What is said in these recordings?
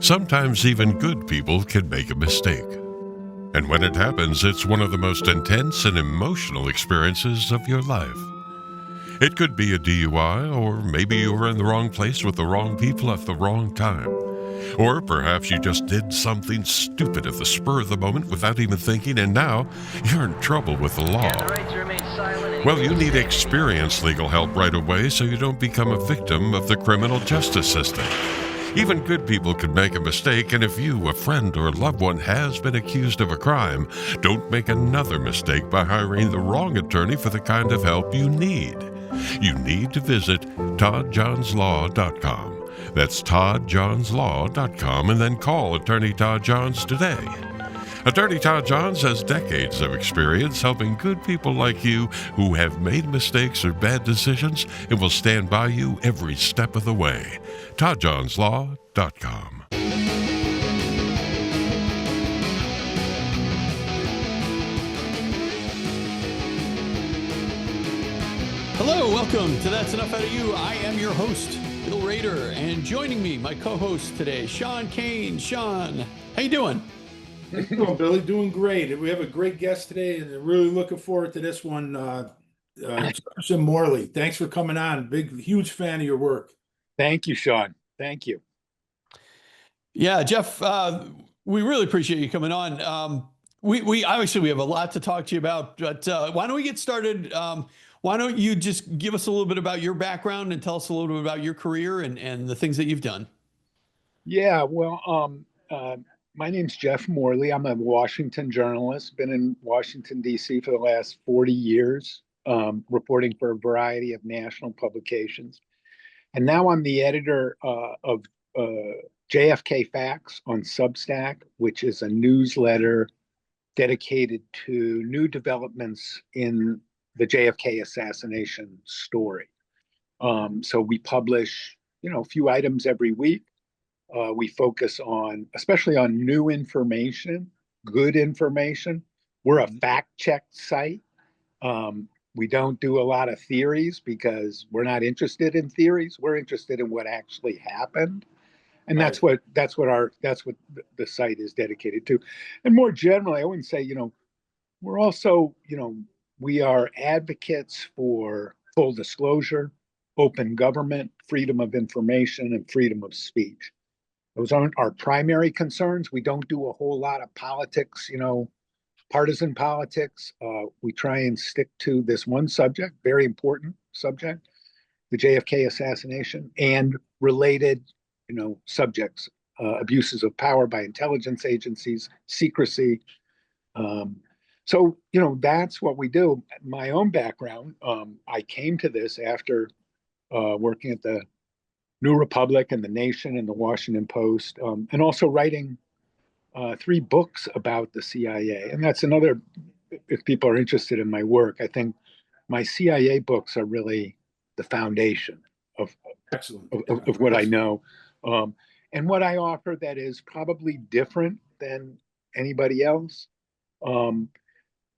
Sometimes even good people can make a mistake. And when it happens, it's one of the most intense and emotional experiences of your life. It could be a DUI, or maybe you were in the wrong place with the wrong people at the wrong time. Or perhaps you just did something stupid at the spur of the moment without even thinking, and now you're in trouble with the law. Well, you need experienced legal help right away so you don't become a victim of the criminal justice system. Even good people can make a mistake, and if you, a friend, or a loved one has been accused of a crime, don't make another mistake by hiring the wrong attorney for the kind of help you need. You need to visit toddjohnslaw.com. That's toddjohnslaw.com, and then call Attorney Todd Johns today. Attorney Todd Johns has decades of experience helping good people like you who have made mistakes or bad decisions and will stand by you every step of the way. toddjohnslaw.com. Hello, welcome to That's Enough Out of You. I am your host, Bill Rader, and joining me, my co-host today, Sean Kane. Sean, how you doing? How you doing, Billy? Doing great. We have a great guest today, and really looking forward to this one. Jefferson Morley, thanks for coming on. Huge fan of your work. Thank you, Sean. Thank you. Yeah, Jeff, we really appreciate you coming on. We obviously have a lot to talk to you about, but why don't we get started? Why don't you just give us a little bit about your background and tell us a little bit about your career and the things that you've done? Yeah, well, my name's Jeff Morley. I'm a Washington journalist, been in Washington, D.C. for the last 40 years, reporting for a variety of national publications. And now I'm the editor of JFK Facts on Substack, which is a newsletter dedicated to new developments in the JFK assassination story. So we publish, a few items every week. We focus on, especially on new information, good information. We're a fact-check site. We don't do a lot of theories because we're not interested in theories. We're interested in what actually happened. And that's what the site is dedicated to. And more generally, I wouldn't say, we're also, we are advocates for full disclosure, open government, freedom of information, and freedom of speech. Those aren't our primary concerns. We don't do a whole lot of politics, partisan politics. We try and stick to this one subject, very important subject, the JFK assassination, and related, subjects, abuses of power by intelligence agencies, secrecy. So, that's what we do. My own background, I came to this after working at the New Republic and the Nation and the Washington Post, and also writing 3 books about the CIA. And that's another, if people are interested in my work, I think my CIA books are really the foundation of what I know. And what I offer that is probably different than anybody else.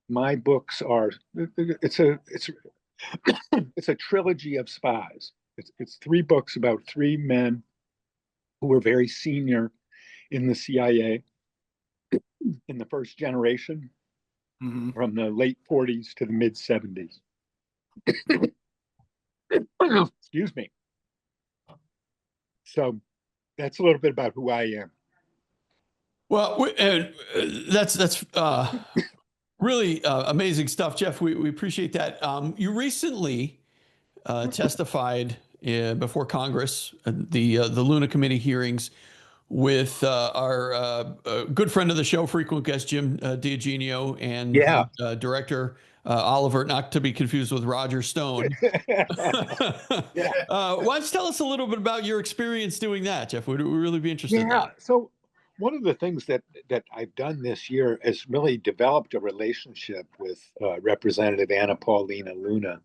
My books are, it's a trilogy of spies. It's 3 books about 3 men who were very senior in the CIA in the first generation, from the late 40s to the mid 70s. Excuse me. So that's a little bit about who I am. Well, that's really amazing stuff, Jeff. We appreciate that. You recently testified before Congress, the Luna Committee hearings, with our good friend of the show, frequent guest Jim D'Eugenio, and director Oliver, not to be confused with Roger Stone. Why don't you tell us a little bit about your experience doing that, Jeff? We'd really be interested in that. So one of the things that I've done this year is really developed a relationship with Representative Anna Paulina Luna,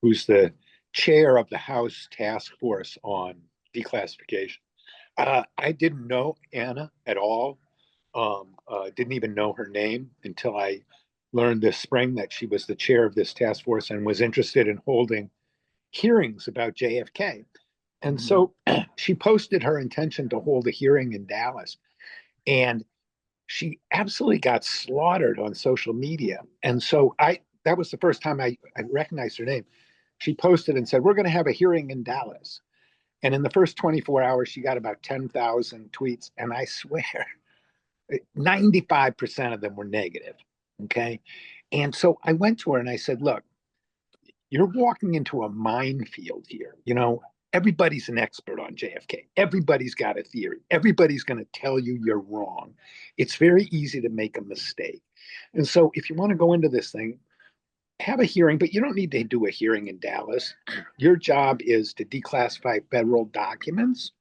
who's the chair of the House Task Force on Declassification. I didn't know Anna at all. Didn't even know her name until I learned this spring that she was the chair of this task force and was interested in holding hearings about JFK. And so she posted her intention to hold a hearing in Dallas. And she absolutely got slaughtered on social media. And so that was the first time I recognized her name. She posted and said, "We're going to have a hearing in Dallas." And in the first 24 hours, she got about 10,000 tweets. And I swear, 95% of them were negative. Okay. And so I went to her and I said, "Look, you're walking into a minefield here. You know, everybody's an expert on JFK. Everybody's got a theory. Everybody's going to tell you you're wrong. It's very easy to make a mistake. And so if you want to go into this thing, have a hearing, but you don't need to do a hearing in Dallas. Your job is to declassify federal documents.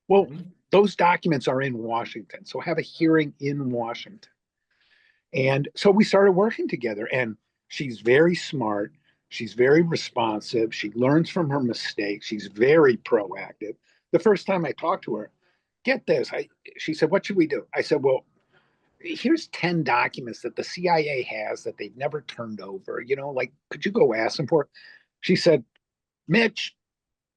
Well, those documents are in Washington. So have a hearing in Washington." And so we started working together, and she's very smart. She's very responsive. She learns from her mistakes. She's very proactive. The first time I talked to her, get this, she said, "What should we do?" I said, "Well, here's 10 documents that the CIA has that they've never turned over. You know, like, could you go ask them for it?" She said, "Mitch,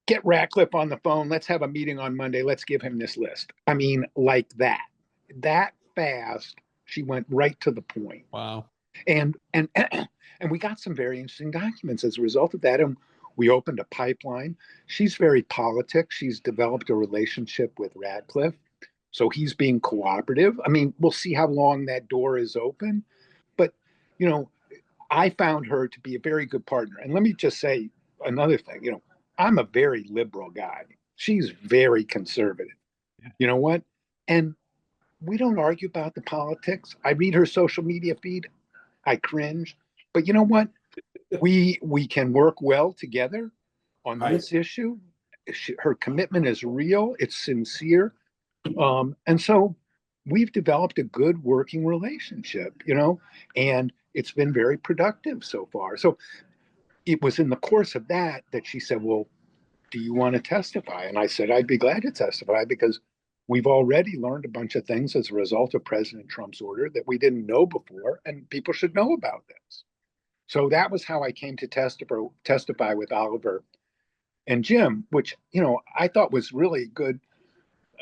get Ratcliffe on the phone. Let's have a meeting on Monday. Let's give him this list." I mean, like that fast. She went right to the point. Wow. And and we got some very interesting documents as a result of that. And we opened a pipeline. She's very politic. She's developed a relationship with Ratcliffe. So he's being cooperative. I mean, we'll see how long that door is open. But, you know, I found her to be a very good partner. And let me just say another thing. You know, I'm a very liberal guy. She's very conservative. You know what? And we don't argue about the politics. I read her social media feed. I cringe. But you know what? We can work well together on this issue. Her commitment is real. It's sincere. And so we've developed a good working relationship, you know, and it's been very productive so far. So it was in the course of that she said, "Well, do you want to testify?" And I said, "I'd be glad to testify because we've already learned a bunch of things as a result of President Trump's order that we didn't know before, and people should know about this." So that was how I came to testify with Oliver and Jim, which, you know, I thought was a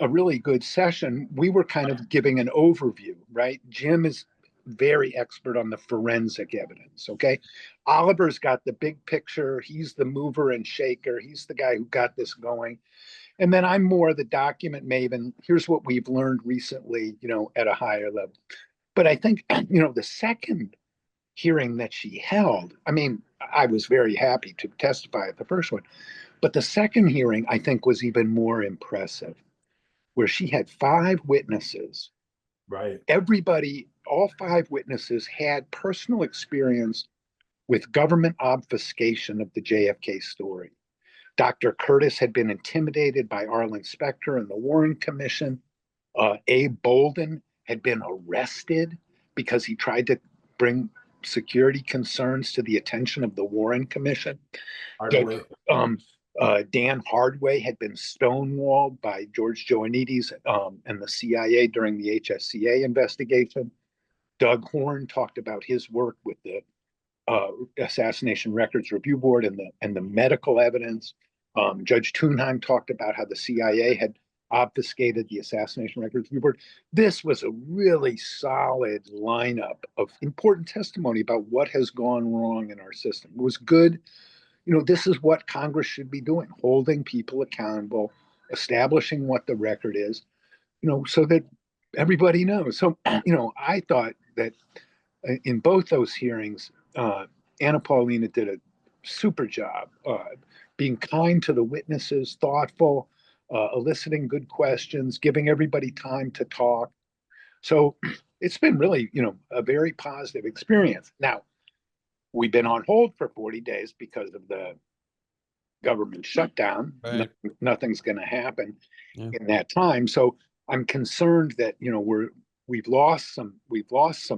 really good session. We were kind of giving an overview, right? Jim is very expert on the forensic evidence. Okay. Oliver's got the big picture. He's the mover and shaker. He's the guy who got this going. And then I'm more the document maven. Here's what we've learned recently, you know, at a higher level. But I think, you know, the second hearing that she held, I mean, I was very happy to testify at the first one, but the second hearing, I think, was even more impressive, where she had 5 witnesses. Right. Everybody, all 5 witnesses had personal experience with government obfuscation of the JFK story. Dr. Curtis had been intimidated by Arlen Specter and the Warren Commission. Abe Bolden had been arrested because he tried to bring security concerns to the attention of the Warren Commission. Dan Hardway had been stonewalled by George Joannides and the CIA during the HSCA investigation. Doug Horn talked about his work with the Assassination Records Review Board and the medical evidence. Judge Thunheim talked about how the CIA had obfuscated the Assassination Records Review Board. This was a really solid lineup of important testimony about what has gone wrong in our system. It was good. You know, this is what Congress should be doing, holding people accountable, establishing what the record is, you know, so that everybody knows. So, you know, I thought that in both those hearings, Anna Paulina did a super job being kind to the witnesses, thoughtful, eliciting good questions, giving everybody time to talk. So it's been really, you know, a very positive experience. Now, we've been on hold for 40 days because of the government shutdown. Right. Nothing's going to happen Yeah. in that time. So I'm concerned that, you know, we've lost some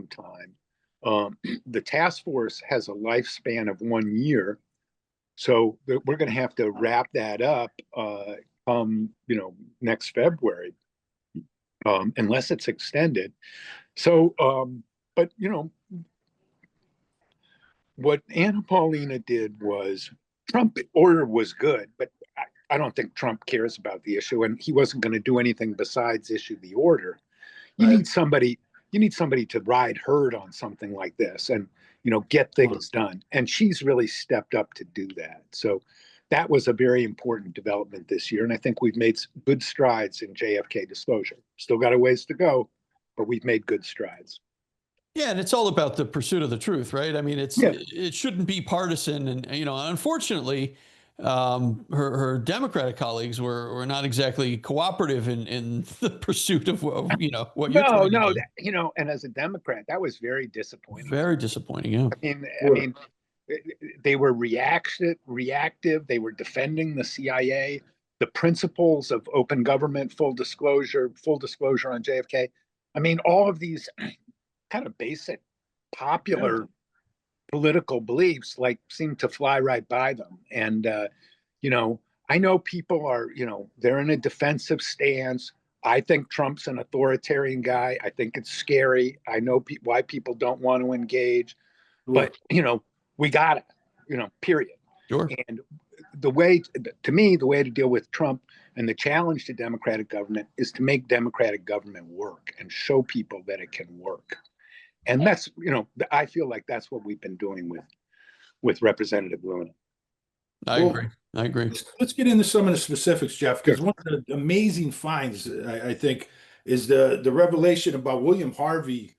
time. The task force has a lifespan of 1 year. So we're going to have to wrap that up, you know, next February, unless it's extended. So, but you know, what Anna Paulina did was Trump order was good, but I don't think Trump cares about the issue, and he wasn't going to do anything besides issue the order. You Right. need somebody. You need somebody to ride herd on something like this, and get things done. And she's really stepped up to do that. So that was a very important development this year, and I think we've made good strides in JFK disclosure. Still got a ways to go, but we've made good strides. Yeah, and it's all about the pursuit of the truth, right? I mean, Yeah. it shouldn't be partisan, and unfortunately, her Democratic colleagues were not exactly cooperative in the pursuit of what you're No, trying to no, do. and as a Democrat, that was very disappointing. Very disappointing. Yeah. I mean, they were reactive. They were defending the CIA, the principles of open government, full disclosure on JFK. I mean, all of these kind of basic popular political beliefs like seem to fly right by them. And I know people are, they're in a defensive stance. I think Trump's an authoritarian guy. I think it's scary. I know why people don't want to engage, but we got it, period. Sure. And the way to deal with Trump and the challenge to democratic government is to make democratic government work and show people that it can work. And that's, I feel like that's what we've been doing with Representative Luna. I agree. Let's get into some of the specifics, Jeff, because one of the amazing finds, I think, is the revelation about William Harvey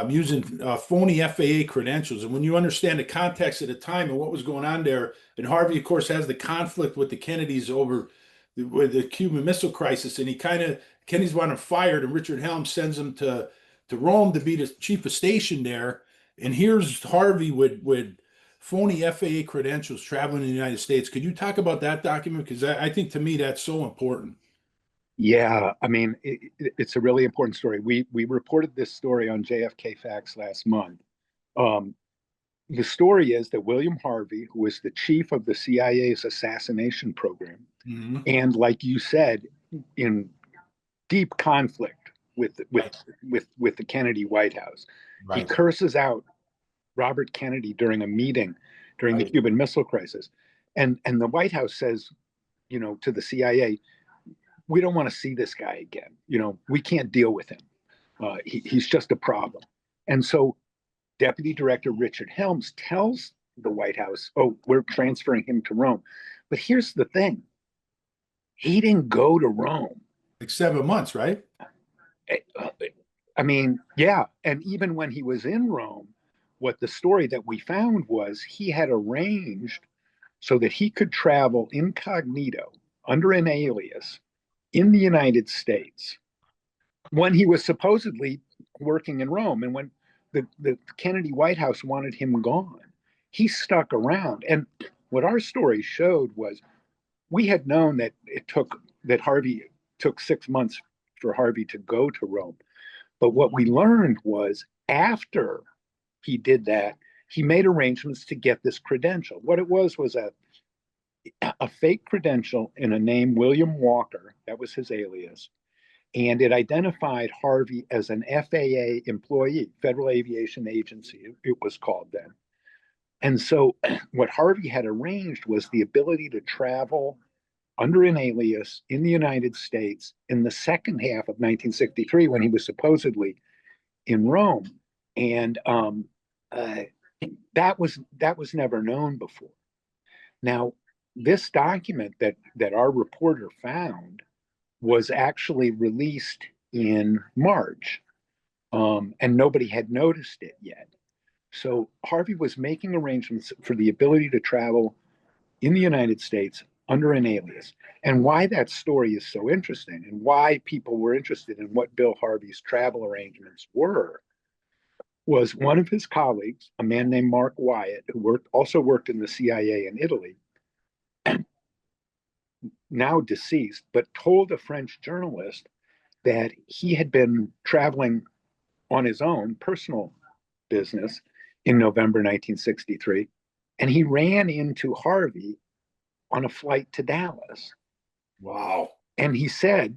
using phony FAA credentials. And when you understand the context at the time and what was going on there, and Harvey, of course, has the conflict with the Kennedys over the Cuban Missile Crisis, and Kennedy's want him fired, and Richard Helms sends him to Rome to be the chief of station there. And here's Harvey with phony FAA credentials traveling in the United States. Could you talk about that document? Because I think, to me, that's so important. Yeah, I mean, it's a really important story. We reported this story on JFK Facts last month. The story is that William Harvey, who was the chief of the CIA's assassination program, and like you said, in deep conflict with the Kennedy White House, he curses out Robert Kennedy during a meeting during the Cuban Missile Crisis, and the White House says, to the CIA, we don't want to see this guy again. We can't deal with him. He's just a problem. And so Deputy Director Richard Helms tells the White House, oh, we're transferring him to Rome. But here's the thing. He didn't go to Rome. Like 7 months, right? I mean, yeah. And even when he was in Rome, what the story that we found was he had arranged so that he could travel incognito under an alias in the United States when he was supposedly working in Rome. And when the Kennedy White House wanted him gone, he stuck around. And what our story showed was we had known that Harvey took 6 months for Harvey to go to Rome. But what we learned was after he did that, he made arrangements to get this credential. What it was a fake credential in a name, William Walker. That was his alias. And it identified Harvey as an FAA employee, Federal Aviation Agency, it was called then. And so what Harvey had arranged was the ability to travel under an alias in the United States in the second half of 1963 when he was supposedly in Rome. And that was never known before. Now, this document that our reporter found was actually released in March, and nobody had noticed it yet. So Harvey was making arrangements for the ability to travel in the United States under an alias. And why that story is so interesting and why people were interested in what Bill Harvey's travel arrangements were was one of his colleagues, a man named Mark Wyatt, who also worked in the CIA in Italy, now deceased, but told a French journalist that he had been traveling on his own personal business in November 1963, and he ran into Harvey on a flight to Dallas. Wow. And he said,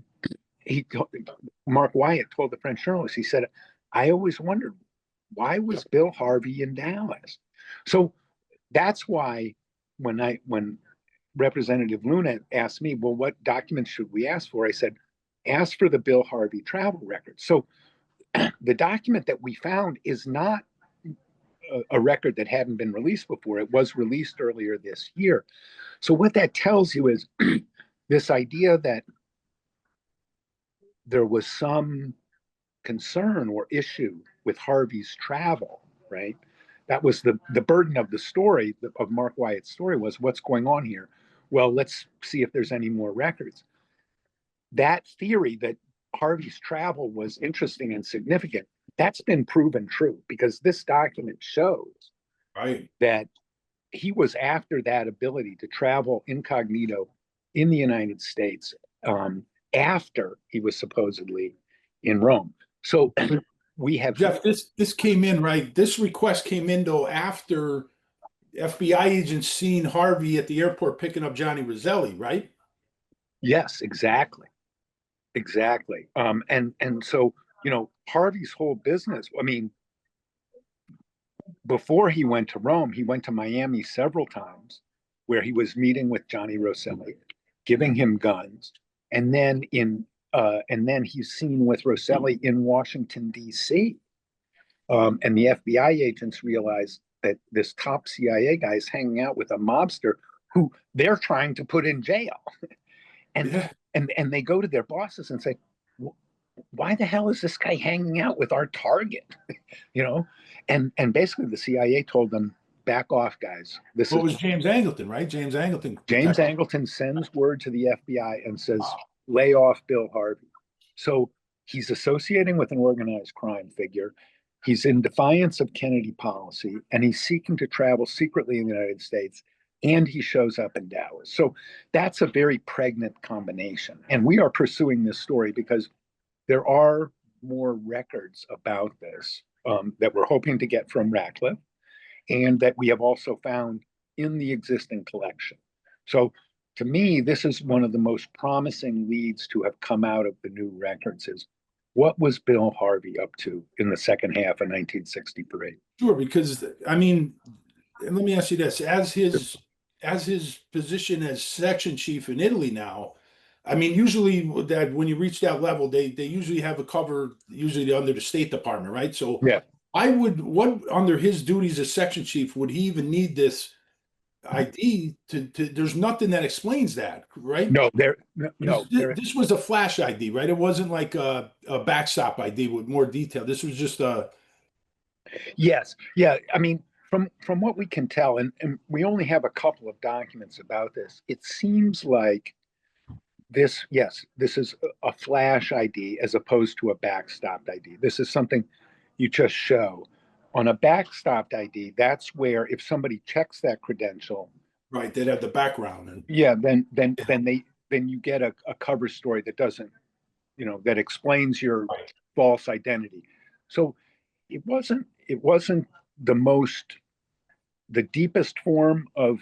Mark Wyatt told the French journalist, he said, I always wondered, why was Bill Harvey in Dallas? So that's why when Representative Luna asked me, well, what documents should we ask for? I said, ask for the Bill Harvey travel record. So the document that we found is not a record that hadn't been released before. It was released earlier this year. So what that tells you is this idea that there was some concern or issue with Harvey's travel, right? That was the burden of the story, of Mark Wyatt's story, was what's going on here? Well, let's see if there's any more records. That theory that Harvey's travel was interesting and significant, that's been proven true, because this document shows that he was after that ability to travel incognito in the United States after he was supposedly in Rome. So we have Jeff, this came in, right? This request came in though after FBI agents seen Harvey at the airport picking up Johnny Roselli, right? Yes, exactly. Exactly. And so, you know, Harvey's whole business, I mean, before he went to Rome, he went to Miami several times where he was meeting with Johnny Roselli, giving him guns. And then he's seen with Roselli in Washington, D.C. And the FBI agents realized that this top CIA guy is hanging out with a mobster who they're trying to put in jail. And they go to their bosses and say, why the hell is this guy hanging out with our target? You know, and basically the CIA told them, back off, guys. This was James Angelton, right? James Angelton sends word to the FBI and says, lay off Bill Harvey. So he's associating with an organized crime figure. He's in defiance of Kennedy policy, and he's seeking to travel secretly in the United States. And he shows up in Dallas. So that's a very pregnant combination. And we are pursuing this story because there are more records about this that we're hoping to get from Ratcliffe, and that we have also found in the existing collection. So to me, this is one of the most promising leads to have come out of the new records is, what was Bill Harvey up to in the second half of 1963? Sure, because, I mean, let me ask you this. As his position as section chief in Italy now, I mean, usually that when you reach that level, they usually have a cover, usually under the State Department, right? So yeah, what under his duties as section chief would he even need this ID to there's nothing that explains that, right? This was a flash ID, right? It wasn't like a backstop ID with more detail. This was just a yes, yeah. I mean, from what we can tell, and we only have a couple of documents about this, it seems like this is a flash ID as opposed to a backstopped ID. This is something you just show. On a backstopped ID, that's where if somebody checks that credential, right, they'd have the background, and then you get a cover story that doesn't, you know, that explains your false identity. So it wasn't the deepest form of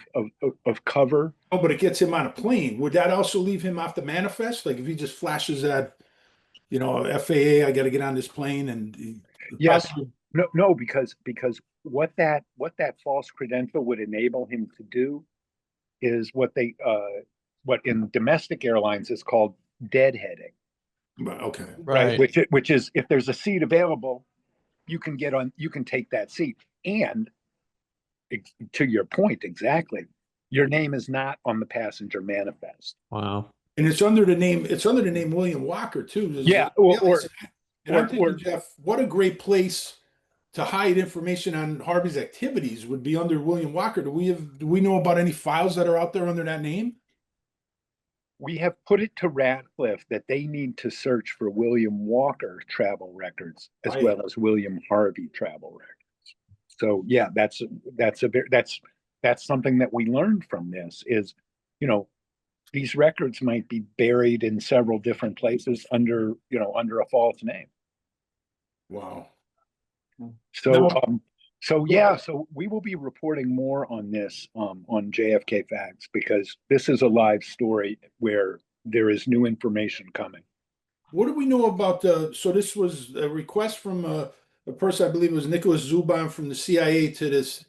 cover. Oh, but it gets him on a plane. Would that also leave him off the manifest? Like if he just flashes that, you know, FAA, I got to get on this plane, and yes. No, because what that false credential would enable him to do is what in domestic airlines is called deadheading. Okay. Right. Which is if there's a seat available, you can take that seat. And to your point, exactly, your name is not on the passenger manifest. Wow. And it's under the name William Walker too. Yeah. I'm thinking, Jeff, what a great place to hide information on Harvey's activities would be under William Walker. Do we know about any files that are out there under that name? We have put it to Ratcliffe that they need to search for William Walker travel records as well as William Harvey travel records. So yeah, that's something that we learned from this is, you know, these records might be buried in several different places under a false name. Wow. So we will be reporting more on this on JFK Facts, because this is a live story where there is new information coming. What do we know about so this was a request from a person, I believe it was Nicholas Zuban from the CIA, to this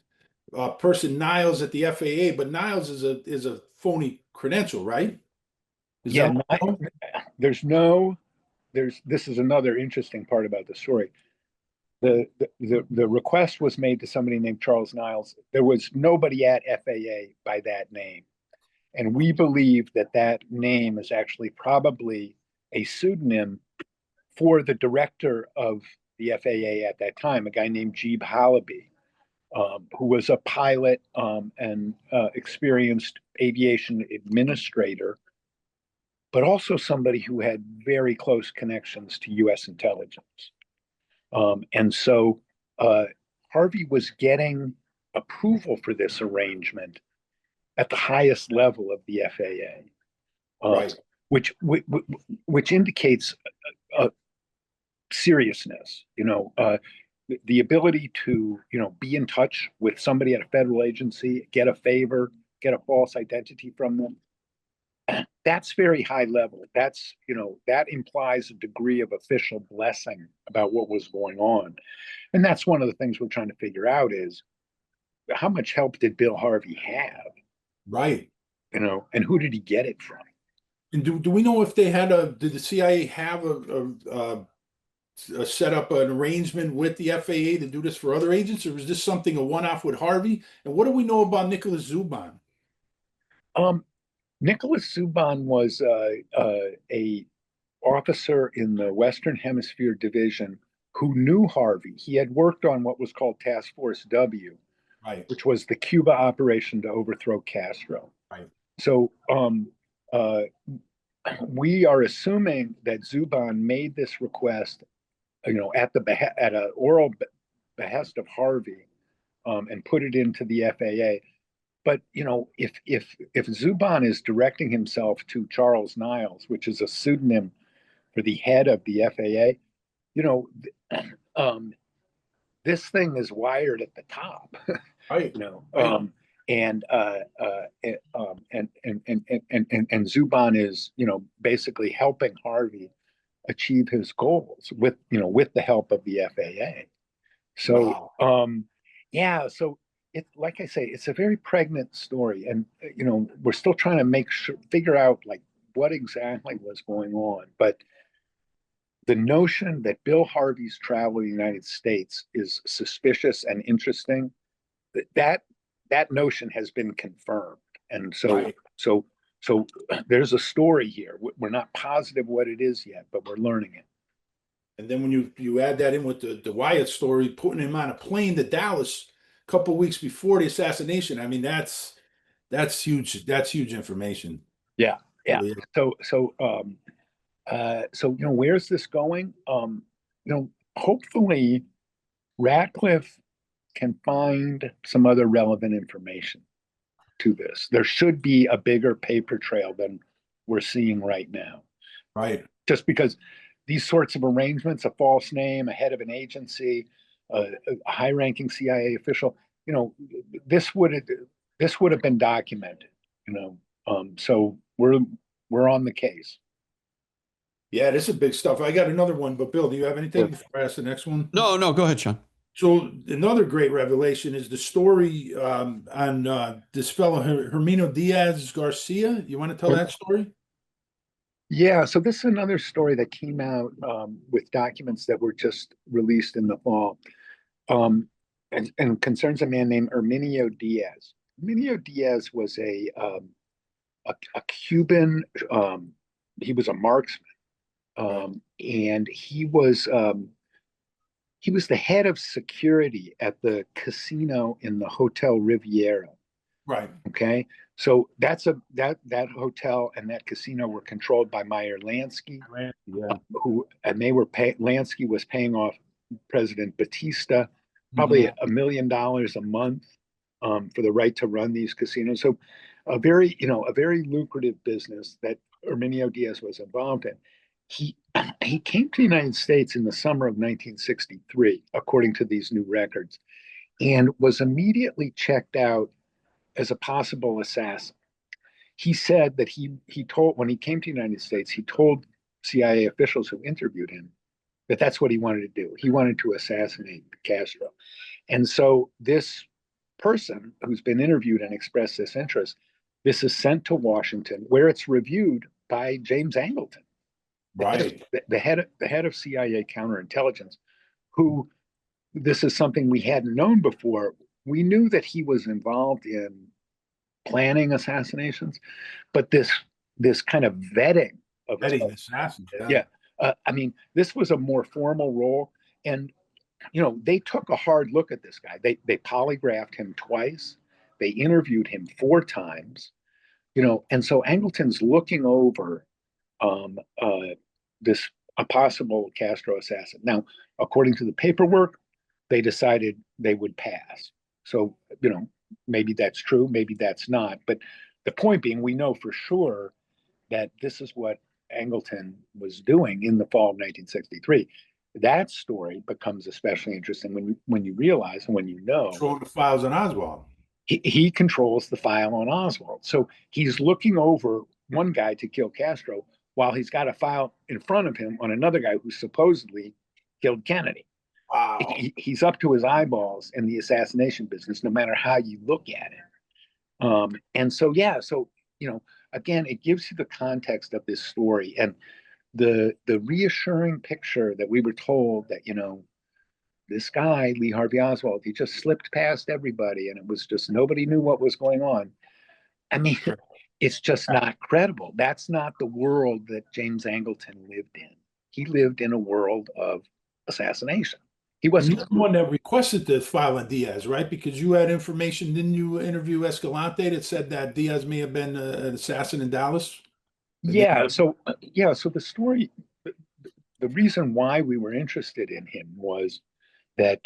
person Niles at the FAA, but Niles is a phony credential, right? Is Yeah, that wrong? this is another interesting part about the story. The request was made to somebody named Charles Niles. There was nobody at FAA by that name. And we believe that that name is actually probably a pseudonym for the director of the FAA at that time, a guy named Jeeb Halaby, who was a pilot and experienced aviation administrator, but also somebody who had very close connections to US intelligence. And so Harvey was getting approval for this arrangement at the highest level of the FAA, Right. which indicates seriousness. The ability to be in touch with somebody at a federal agency, get a favor, get a false identity from them. That's very high level. That implies a degree of official blessing about what was going on. And that's one of the things we're trying to figure out is how much help did Bill Harvey have? Right. And who did he get it from? And do we know if did the CIA have set up an arrangement with the FAA to do this for other agents, or was this something a one-off with Harvey? And what do we know about Nicholas Zuban? Nicholas Zuban was a officer in the Western Hemisphere Division who knew Harvey. He had worked on what was called Task Force W, Right. which was the Cuba operation to overthrow Castro. Right. So we are assuming that Zuban made this request, at an oral behest of Harvey, and put it into the FAA. But if Zuban is directing himself to Charles Niles, which is a pseudonym for the head of the FAA, this thing is wired at the top, Right. And Zuban is basically helping Harvey achieve his goals with the help of the FAA. So Wow. so it's like I say, it's a very pregnant story, and we're still trying to figure out like what exactly was going on. But the notion that Bill Harvey's travel to the United States is suspicious and interesting, that notion has been confirmed. And so Right. so there's a story here. We're not positive what it is yet, but we're learning it. And then when you add that in with the Wyatt story, putting him on a plane to Dallas a couple weeks before the assassination, I mean that's huge. That's huge information. Yeah. Really. So where's this going? Hopefully Ratcliffe can find some other relevant information to this. There should be a bigger paper trail than we're seeing right now. Right. Just because these sorts of arrangements, a false name, a head of an agency, a high-ranking CIA official, this would have been documented. So we're on the case. Yeah, this is big stuff. I got another one, but Bill, do you have anything before I ask the next one? No, go ahead, Sean. So another great revelation is the story on this fellow Herminio Diaz Garcia. You want to tell that story? Yeah, so this is another story that came out with documents that were just released in the fall, and concerns a man named Herminio Diaz. Herminio Diaz was a Cuban. He was a marksman, and he was the head of security at the casino in the Hotel Riviera. Right. Okay. So that hotel and that casino were controlled by Meyer Lansky, Lansky was paying off President Batista probably $1 million a month for the right to run these casinos. So a very lucrative business that Herminio Diaz was involved in. He came to the United States in the summer of 1963, according to these new records, and was immediately checked out as a possible assassin. He said that when he came to the United States, he told CIA officials who interviewed him that that's what he wanted to do. He wanted to assassinate Castro. And so this person who's been interviewed and expressed this interest This is sent to Washington, where it's reviewed by James Angelton, Right. the head of CIA counterintelligence, who, this is something we hadn't known before. We knew that he was involved in planning assassinations, but this kind of vetting of Betting assassins. yeah, I mean, this was a more formal role, and they took a hard look at this guy. They polygraphed him twice. They interviewed him 4 times. And so Angleton's looking over um, uh, this a possible Castro assassin. Now, according to the paperwork, they decided they would pass. So, maybe that's true, maybe that's not. But the point being, we know for sure that this is what Angleton was doing in the fall of 1963. That story becomes especially interesting when you realize and when you know Controlling the files on Oswald. he controls the file on Oswald. So he's looking over one guy to kill Castro while he's got a file in front of him on another guy who supposedly killed Kennedy. Wow. He's up to his eyeballs in the assassination business, no matter how you look at it. And so, yeah, so, again, it gives you the context of this story and the reassuring picture that we were told that, this guy, Lee Harvey Oswald, he just slipped past everybody and it was just nobody knew what was going on. I mean, it's just not credible. That's not the world that James Angleton lived in. He lived in a world of assassination. He wasn't the one that requested the file on Diaz, right? Because you had information, didn't you interview Escalante that said that Diaz may have been an assassin in Dallas? Yeah. So the story, the reason why we were interested in him was that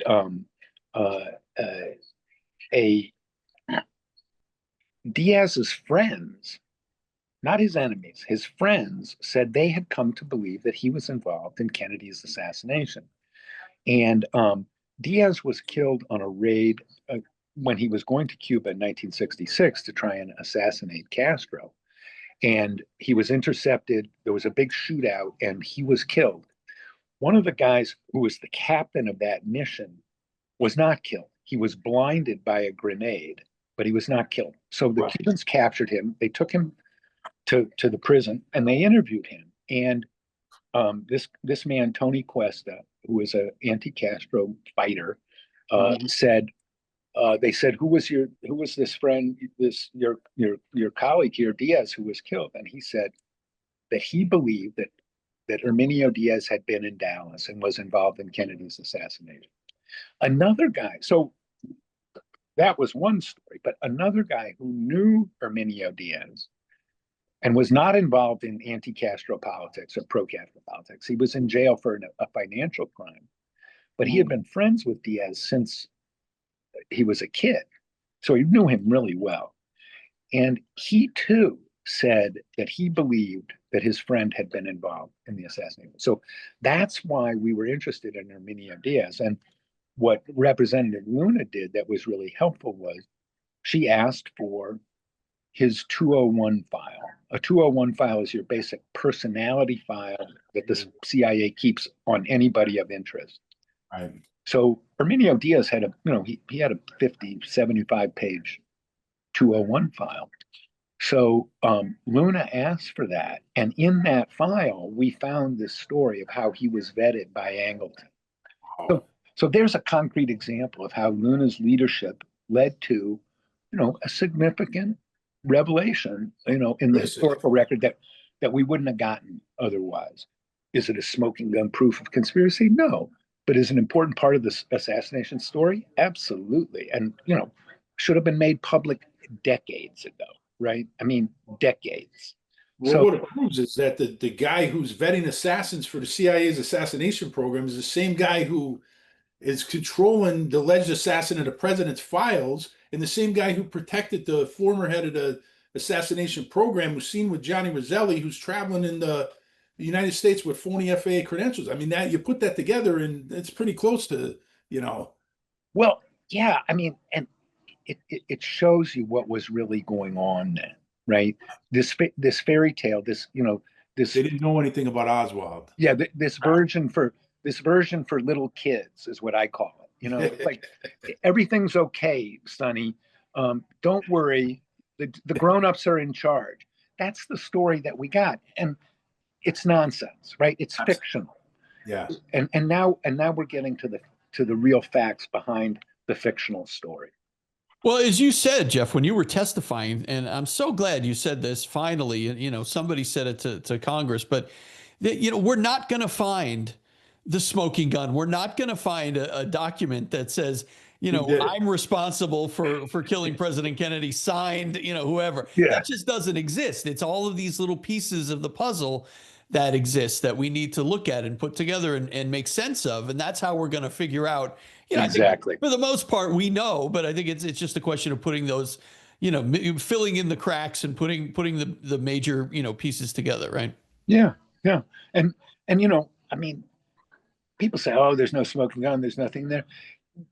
Diaz's friends, not his enemies, his friends said they had come to believe that he was involved in Kennedy's assassination. And Diaz was killed on a raid when he was going to Cuba in 1966 to try and assassinate Castro. And he was intercepted. There was a big shootout and he was killed. One of the guys who was the captain of that mission was not killed. He was blinded by a grenade, but he was not killed. So the Cubans captured him. They took him to the prison and they interviewed him. And this man, Tony Cuesta, who was an anti-Castro fighter, said, they said, who was this friend, your colleague here, Diaz, who was killed? And he said that he believed that Herminio Diaz had been in Dallas and was involved in Kennedy's assassination. Another guy, so that was one story, but another guy who knew Herminio Diaz and was not involved in anti-Castro politics or pro-Castro politics. He was in jail for a financial crime, but he had been friends with Diaz since he was a kid. So he knew him really well. And he too said that he believed that his friend had been involved in the assassination. So that's why we were interested in Herminio Diaz. And what Representative Luna did that was really helpful was she asked for his 201 file. A 201 file is your basic personality file that the CIA keeps on anybody of interest. Right. So Herminio Diaz had he had a 50, 75 page 201 file. So Luna asked for that. And in that file, we found this story of how he was vetted by Angelton. So there's a concrete example of how Luna's leadership led to, a significant revelation, in the historical record that we wouldn't have gotten otherwise. Is it a smoking gun proof of conspiracy? No. But is it an important part of this assassination story? Absolutely. And, should have been made public decades ago, right? I mean, decades. Well, So what it proves is that the guy who's vetting assassins for the CIA's assassination program is the same guy who is controlling the alleged assassin of the president's files, and the same guy who protected the former head of the assassination program, who's seen with Johnny Roselli, who's traveling in the United States with phony FAA credentials. I mean, that you put that together, and it's pretty close to, Well, yeah, I mean, and it shows you what was really going on then, right? This fairy tale, this they didn't know anything about Oswald. Yeah, this version for little kids is what I call it. It's like everything's okay, Sonny. Don't worry. The grown-ups are in charge. That's the story that we got. And it's nonsense, right? It's fictional. Yeah. And now we're getting to the real facts behind the fictional story. Well, as you said, Jeff, when you were testifying, and I'm so glad you said this finally, somebody said it to Congress, but we're not going to find the smoking gun. We're not going to find a document that says, I'm responsible for killing President Kennedy, signed, whoever. Yeah. That just doesn't exist. It's all of these little pieces of the puzzle that exist that we need to look at and put together and make sense of. And that's how we're going to figure out. Exactly. I think for the most part, we know, but I think it's just a question of putting those, filling in the cracks and putting the major, pieces together, right? Yeah, yeah. And I mean, people say, oh, there's no smoking gun, there's nothing there.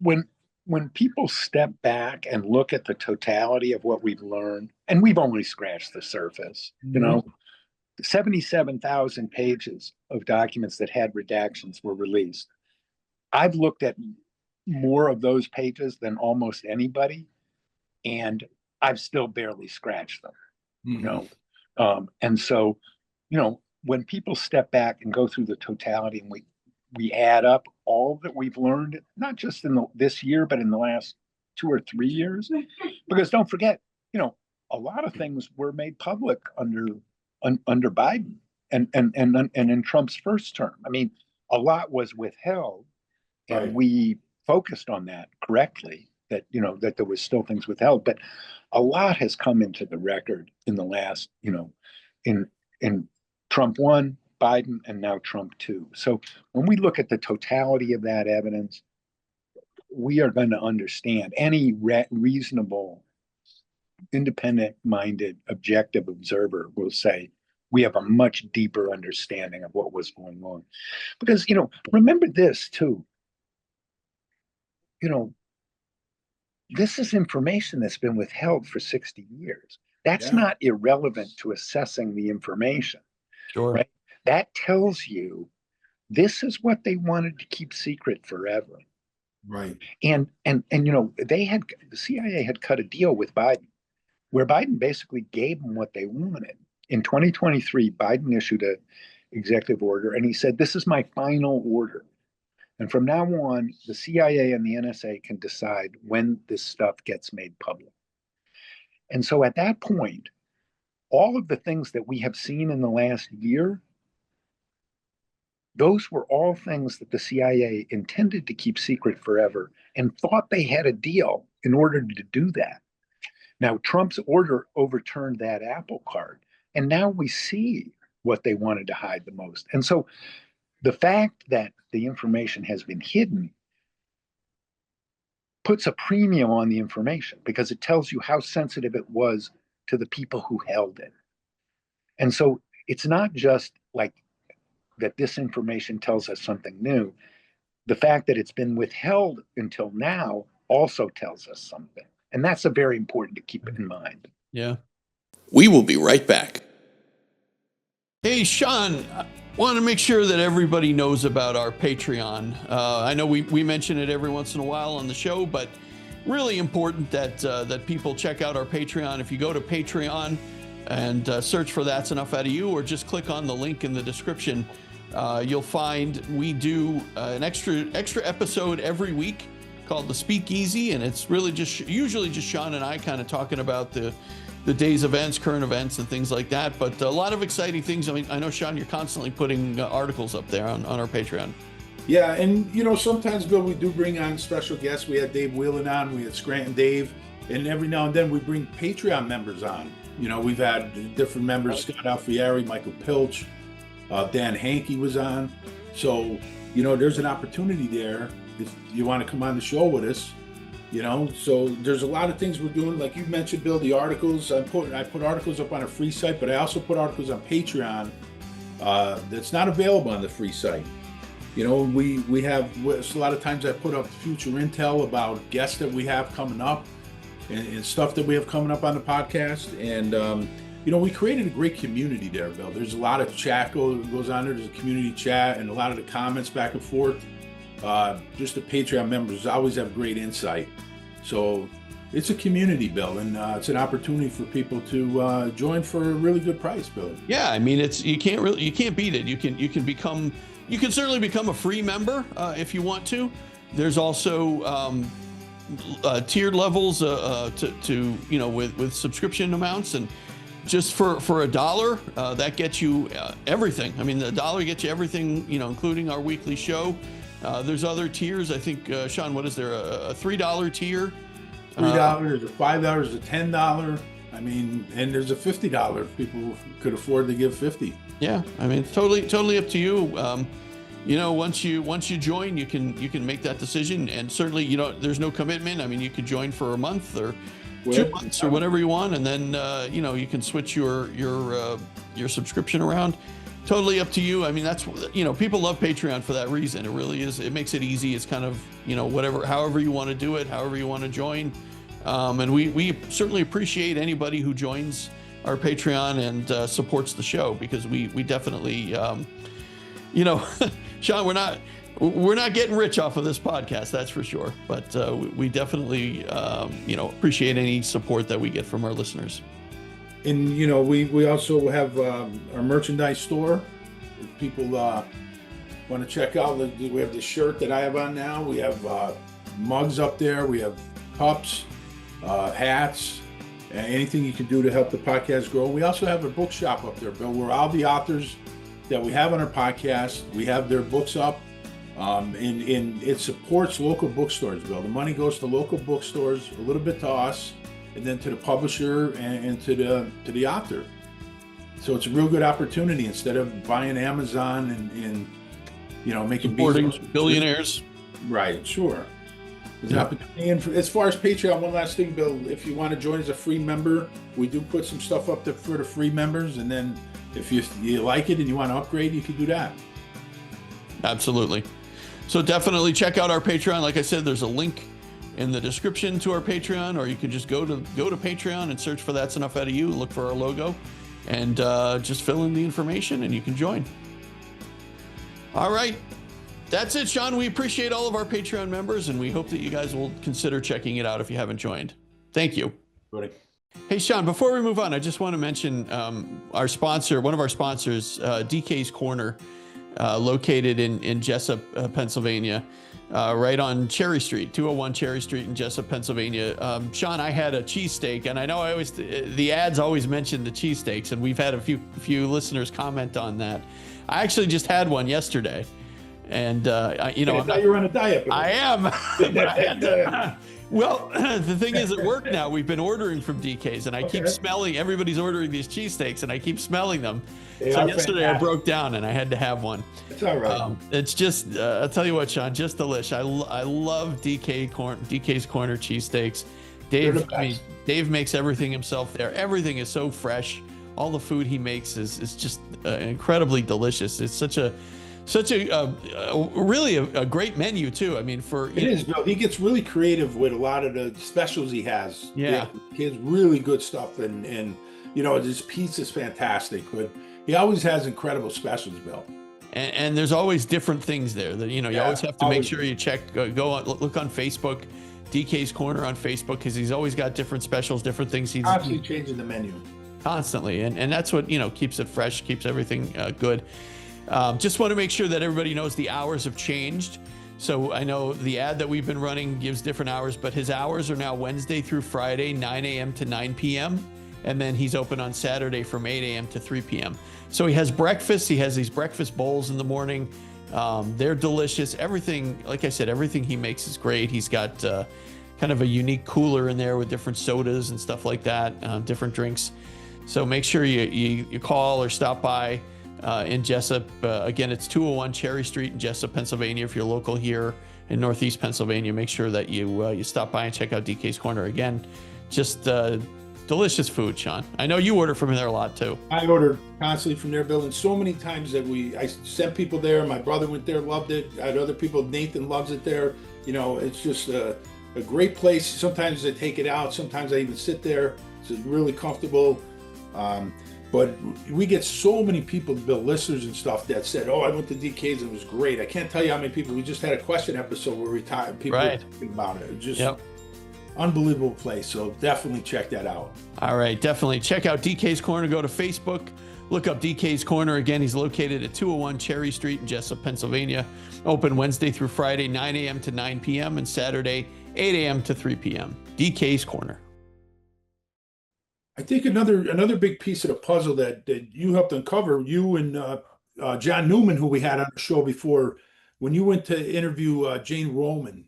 When people step back and look at the totality of what we've learned, and we've only scratched the surface, 77,000 pages of documents that had redactions were released. I've looked at more of those pages than almost anybody, and I've still barely scratched them. And so, when people step back and go through the totality, and we add up all that we've learned, not just in this year, but in the last 2 or 3 years, because don't forget, a lot of things were made public under Biden and in Trump's first term. I mean, a lot was withheld, and we focused on that correctly, that there was still things withheld, but a lot has come into the record in the last, in Trump 1, Biden, and now Trump 2. So when we look at the totality of that evidence, we are going to understand. Any reasonable, independent-minded, objective observer will say we have a much deeper understanding of what was going on. Because, remember this too, this is information that's been withheld for 60 years. That's not irrelevant to assessing the information. Sure. Right? That tells you this is what they wanted to keep secret forever. Right. And the CIA had cut a deal with Biden where Biden basically gave them what they wanted. In 2023, Biden issued an executive order, and he said, this is my final order. And from now on, the CIA and the NSA can decide when this stuff gets made public. And so at that point, all of the things that we have seen in the last year, those were all things that the CIA intended to keep secret forever and thought they had a deal in order to do that. Now, Trump's order overturned that apple cart, and now we see what they wanted to hide the most. And so the fact that the information has been hidden puts a premium on the information because it tells you how sensitive it was to the people who held it. And so it's not just like that this information tells us something new. The fact that it's been withheld until now also tells us something. And that's very important to keep in mind. Yeah. We will be right back. Hey, Sean, I want to make sure that everybody knows about our Patreon. I know we mention it every once in a while on the show, but really important that people check out our Patreon. If you go to Patreon and search for That's Enough Out of You, or just click on the link in the description, you'll find we do an extra episode every week called The Speakeasy, and it's really usually just Sean and I kind of talking about the day's events, current events, and things like that. But a lot of exciting things. I mean, I know, Sean, you're constantly putting articles up there on our Patreon. Yeah, and sometimes, Bill, we do bring on special guests. We had Dave Whelan on, we had Scranton Dave, and every now and then we bring Patreon members on. We've had different members, Scott Alfieri, Michael Pilch, Dan Hankey was on. So, there's an opportunity there if you want to come on the show with us. So there's a lot of things we're doing. Like you mentioned, Bill, the articles. I put articles up on a free site, but I also put articles on Patreon that's not available on the free site. We have a lot of times I put up future intel about guests that we have coming up and stuff that we have coming up on the podcast. And we created a great community there, Bill. There's a lot of chat goes on there. There's a community chat and a lot of the comments back and forth. Just the Patreon members always have great insight. So it's a community, Bill, and it's an opportunity for people to join for a really good price, Bill. Yeah, I mean, you can't beat it. You can certainly become a free member if you want to. There's also tiered levels to with subscription amounts, and just for $1 that gets you everything. I mean, the $1 gets you everything, including our weekly show. There's other tiers. I think, Sean, what is there? A $3 tier? $3, a $5, a $10. I mean, and there's a $50 if people could afford to give $50. Yeah, I mean, totally up to you. Once you join, you can make that decision, and certainly, there's no commitment. I mean, you could join for a month or 2 months or whatever you want, and then you can switch your subscription around. Totally up to you. I mean, that's people love Patreon for that reason. It really is. It makes it easy. It's kind of however you want to do it, however you want to join, and we certainly appreciate anybody who joins our Patreon and supports the show, because we definitely Sean, we're not getting rich off of this podcast, that's for sure. But we definitely, appreciate any support that we get from our listeners. And, we also have our merchandise store. If people want to check out, we have the shirt that I have on now. We have mugs up there. We have cups, hats, anything you can do to help the podcast grow. We also have a bookshop up there, Bill, where all the authors that we have on our podcast, we have their books up. And it supports local bookstores, Bill. The money goes to local bookstores, a little bit to us, and then to the publisher and to the author. So it's a real good opportunity instead of buying Amazon and making supporting billionaires. Right, sure. There's an opportunity. And as far as Patreon, one last thing, Bill, if you want to join as a free member, we do put some stuff up there for the free members, and then if you like it and you want to upgrade, you can do that. Absolutely. So definitely check out our Patreon. Like I said, there's a link in the description to our Patreon, or you can just go to Patreon and search for That's Enough Out of You, look for our logo, and just fill in the information and you can join. All right. That's it, Sean. We appreciate all of our Patreon members, and we hope that you guys will consider checking it out if you haven't joined. Thank you. Ready. Hey, Sean, before we move on, I just want to mention our sponsor, one of our sponsors, DK's Corner, located in Jessup, Pennsylvania, right on Cherry Street, 201 Cherry Street in Jessup, Pennsylvania. Sean, I had a cheesesteak, and I know the ads always mention the cheesesteaks, and we've had a few listeners comment on that. I actually just had one yesterday, and I thought you were on a diet. I am. Well, the thing is, at work now, we've been ordering from DK's, and I keep smelling, everybody's ordering these cheesesteaks, and I keep smelling them. So yesterday fantastic. I broke down, and I had to have one. It's all right. It's just, I'll tell you what, Sean, just delish. I love DK's Corner cheesesteaks. Dave makes everything himself there. Everything is so fresh. All the food he makes is just incredibly delicious. It's such a really a great menu too. I mean, it is, Bill. He gets really creative with a lot of the specials he has. Yeah. He has really good stuff, and his pizza's fantastic, but he always has incredible specials, Bill. And there's always different things there that, you always have to make sure you check, look on Facebook, DK's Corner on Facebook, because he's always got different specials, different things. He's constantly changing the menu. Constantly. And that's what, keeps it fresh, keeps everything good. Just want to make sure that everybody knows the hours have changed. So I know the ad that we've been running gives different hours, but his hours are now Wednesday through Friday, 9 a.m. to 9 p.m. And then he's open on Saturday from 8 a.m. to 3 p.m. So he has breakfast. He has these breakfast bowls in the morning. They're delicious. Everything, like I said, everything he makes is great. He's got kind of a unique cooler in there with different sodas and stuff like that, different drinks. So make sure you call or stop by in Jessup. Again, it's 201 Cherry Street in Jessup, Pennsylvania. If you're local here in Northeast Pennsylvania, make sure that you stop by and check out DK's Corner. Again, just delicious food, Sean. I know you order from there a lot too. I order constantly from there, Bill, and so many times that I sent people there. My brother went there, loved it. I had other people. Nathan loves it there. It's just a great place. Sometimes I take it out. Sometimes I even sit there. It's really comfortable. But we get so many people, Bill, listeners and stuff that said, "Oh, I went to DK's and it was great." I can't tell you how many people. We just had a question episode where people were talking about it. It just unbelievable place. So definitely check that out. All right, definitely check out DK's Corner. Go to Facebook, look up DK's Corner. Again, he's located at 201 Cherry Street in Jessup, Pennsylvania. Open Wednesday through Friday, 9 a.m. to 9 p.m. and Saturday, 8 a.m. to 3 p.m. DK's Corner. I think another big piece of the puzzle that you helped uncover, you and John Newman, who we had on the show before, when you went to interview Jane Roman.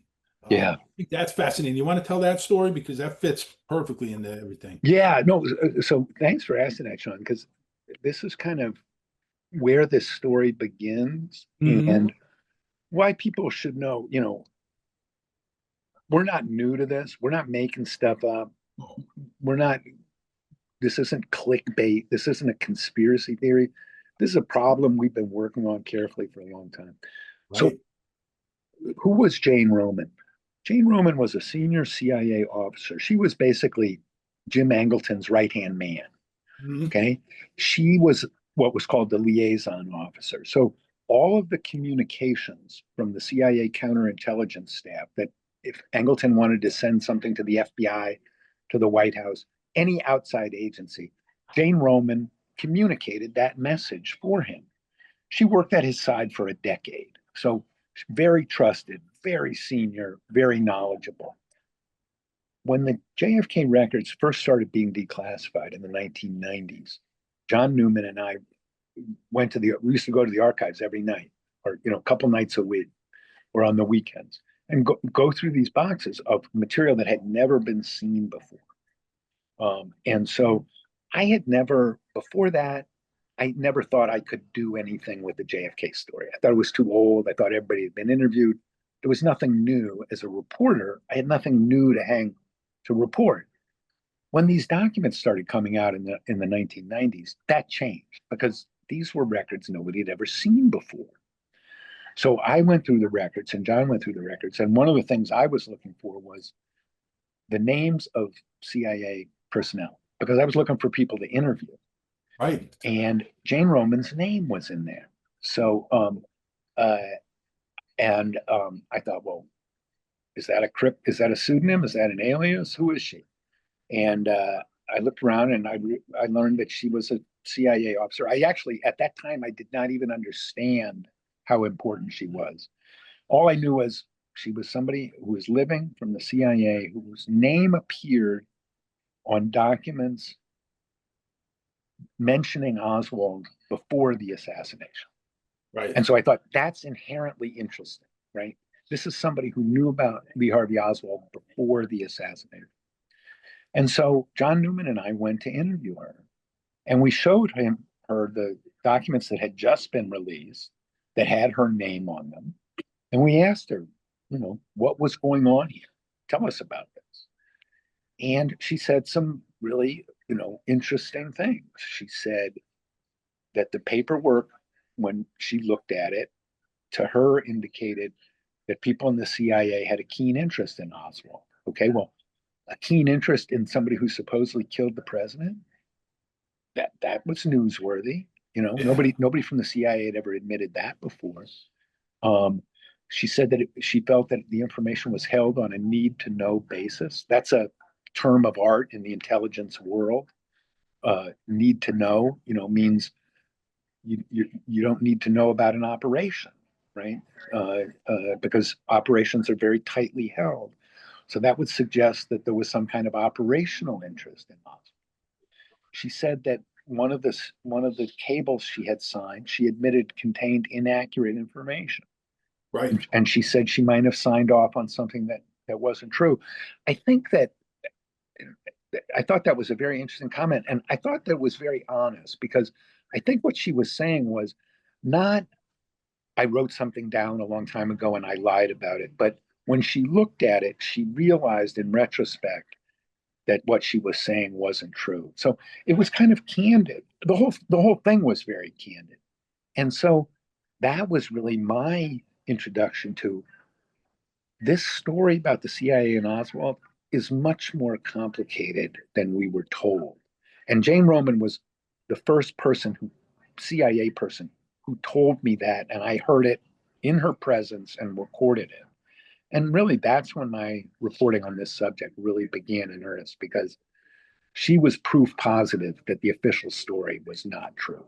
Yeah. I think that's fascinating. You want to tell that story because that fits perfectly into everything. Yeah, no. So thanks for asking that, Sean, because this is kind of where this story begins and why people should know, we're not new to this. We're not making stuff up. This isn't clickbait. This isn't a conspiracy theory. This is a problem we've been working on carefully for a long time. Right. So who was Jane Roman? Jane Roman was a senior CIA officer. She was basically Jim Angelton's right-hand man. Okay. She was what was called the liaison officer. So all of the communications from the CIA counterintelligence staff, that if Angelton wanted to send something to the FBI, to the White House, any outside agency, Jane Roman communicated that message for him. She worked at his side for a decade. So very trusted, very senior, very knowledgeable. When the JFK records first started being declassified in the 1990s, John Newman and I we used to go to the archives every night, or a couple nights a week, or on the weekends, and go through these boxes of material that had never been seen before. And so I had never, before that, I never thought I could do anything with the JFK story. I thought it was too old. I thought everybody had been interviewed. There was nothing new. As a reporter, I had nothing new to report. When these documents started coming out in the 1990s, that changed because these were records nobody had ever seen before. So I went through the records and John went through the records. And one of the things I was looking for was the names of CIA personnel, because I was looking for people to interview. Right. And Jane Roman's name was in there. So, I thought, well, is that a pseudonym? Is that an alias? Who is she? And I looked around and I learned that she was a CIA officer. I actually, at that time, I did not even understand how important she was. All I knew was she was somebody who was living from the CIA, whose name appeared on documents mentioning Oswald before the assassination. Right. And so I thought that's inherently interesting, right? This is somebody who knew about Lee Harvey Oswald before the assassination. And so John Newman and I went to interview her, and we showed her the documents that had just been released that had her name on them. And we asked her, what was going on here? Tell us about this. And she said some really, interesting things. She said that the paperwork, when she looked at it, to her indicated that people in the CIA had a keen interest in Oswald. Okay, well, a keen interest in somebody who supposedly killed the president, that was newsworthy. Yeah. Nobody from the CIA had ever admitted that before. She said that she felt that the information was held on a need-to-know basis. That's a term of art in the intelligence world. Need to know, means you don't need to know about an operation, right? Because operations are very tightly held. So that would suggest that there was some kind of operational interest in Oswald. She said that one of the cables she had signed, she admitted contained inaccurate information. Right. And she said she might have signed off on something that wasn't true. I thought that was a very interesting comment. And I thought that was very honest, because I think what she was saying was not, I wrote something down a long time ago and I lied about it. But when she looked at it, she realized in retrospect that what she was saying wasn't true. So it was kind of candid. The whole thing was very candid. And so that was really my introduction to this story about the CIA and Oswald is much more complicated than we were told. And Jane Roman was the first CIA person who told me that, and I heard it in her presence and recorded it. And really, that's when my reporting on this subject really began in earnest, because she was proof positive that the official story was not true.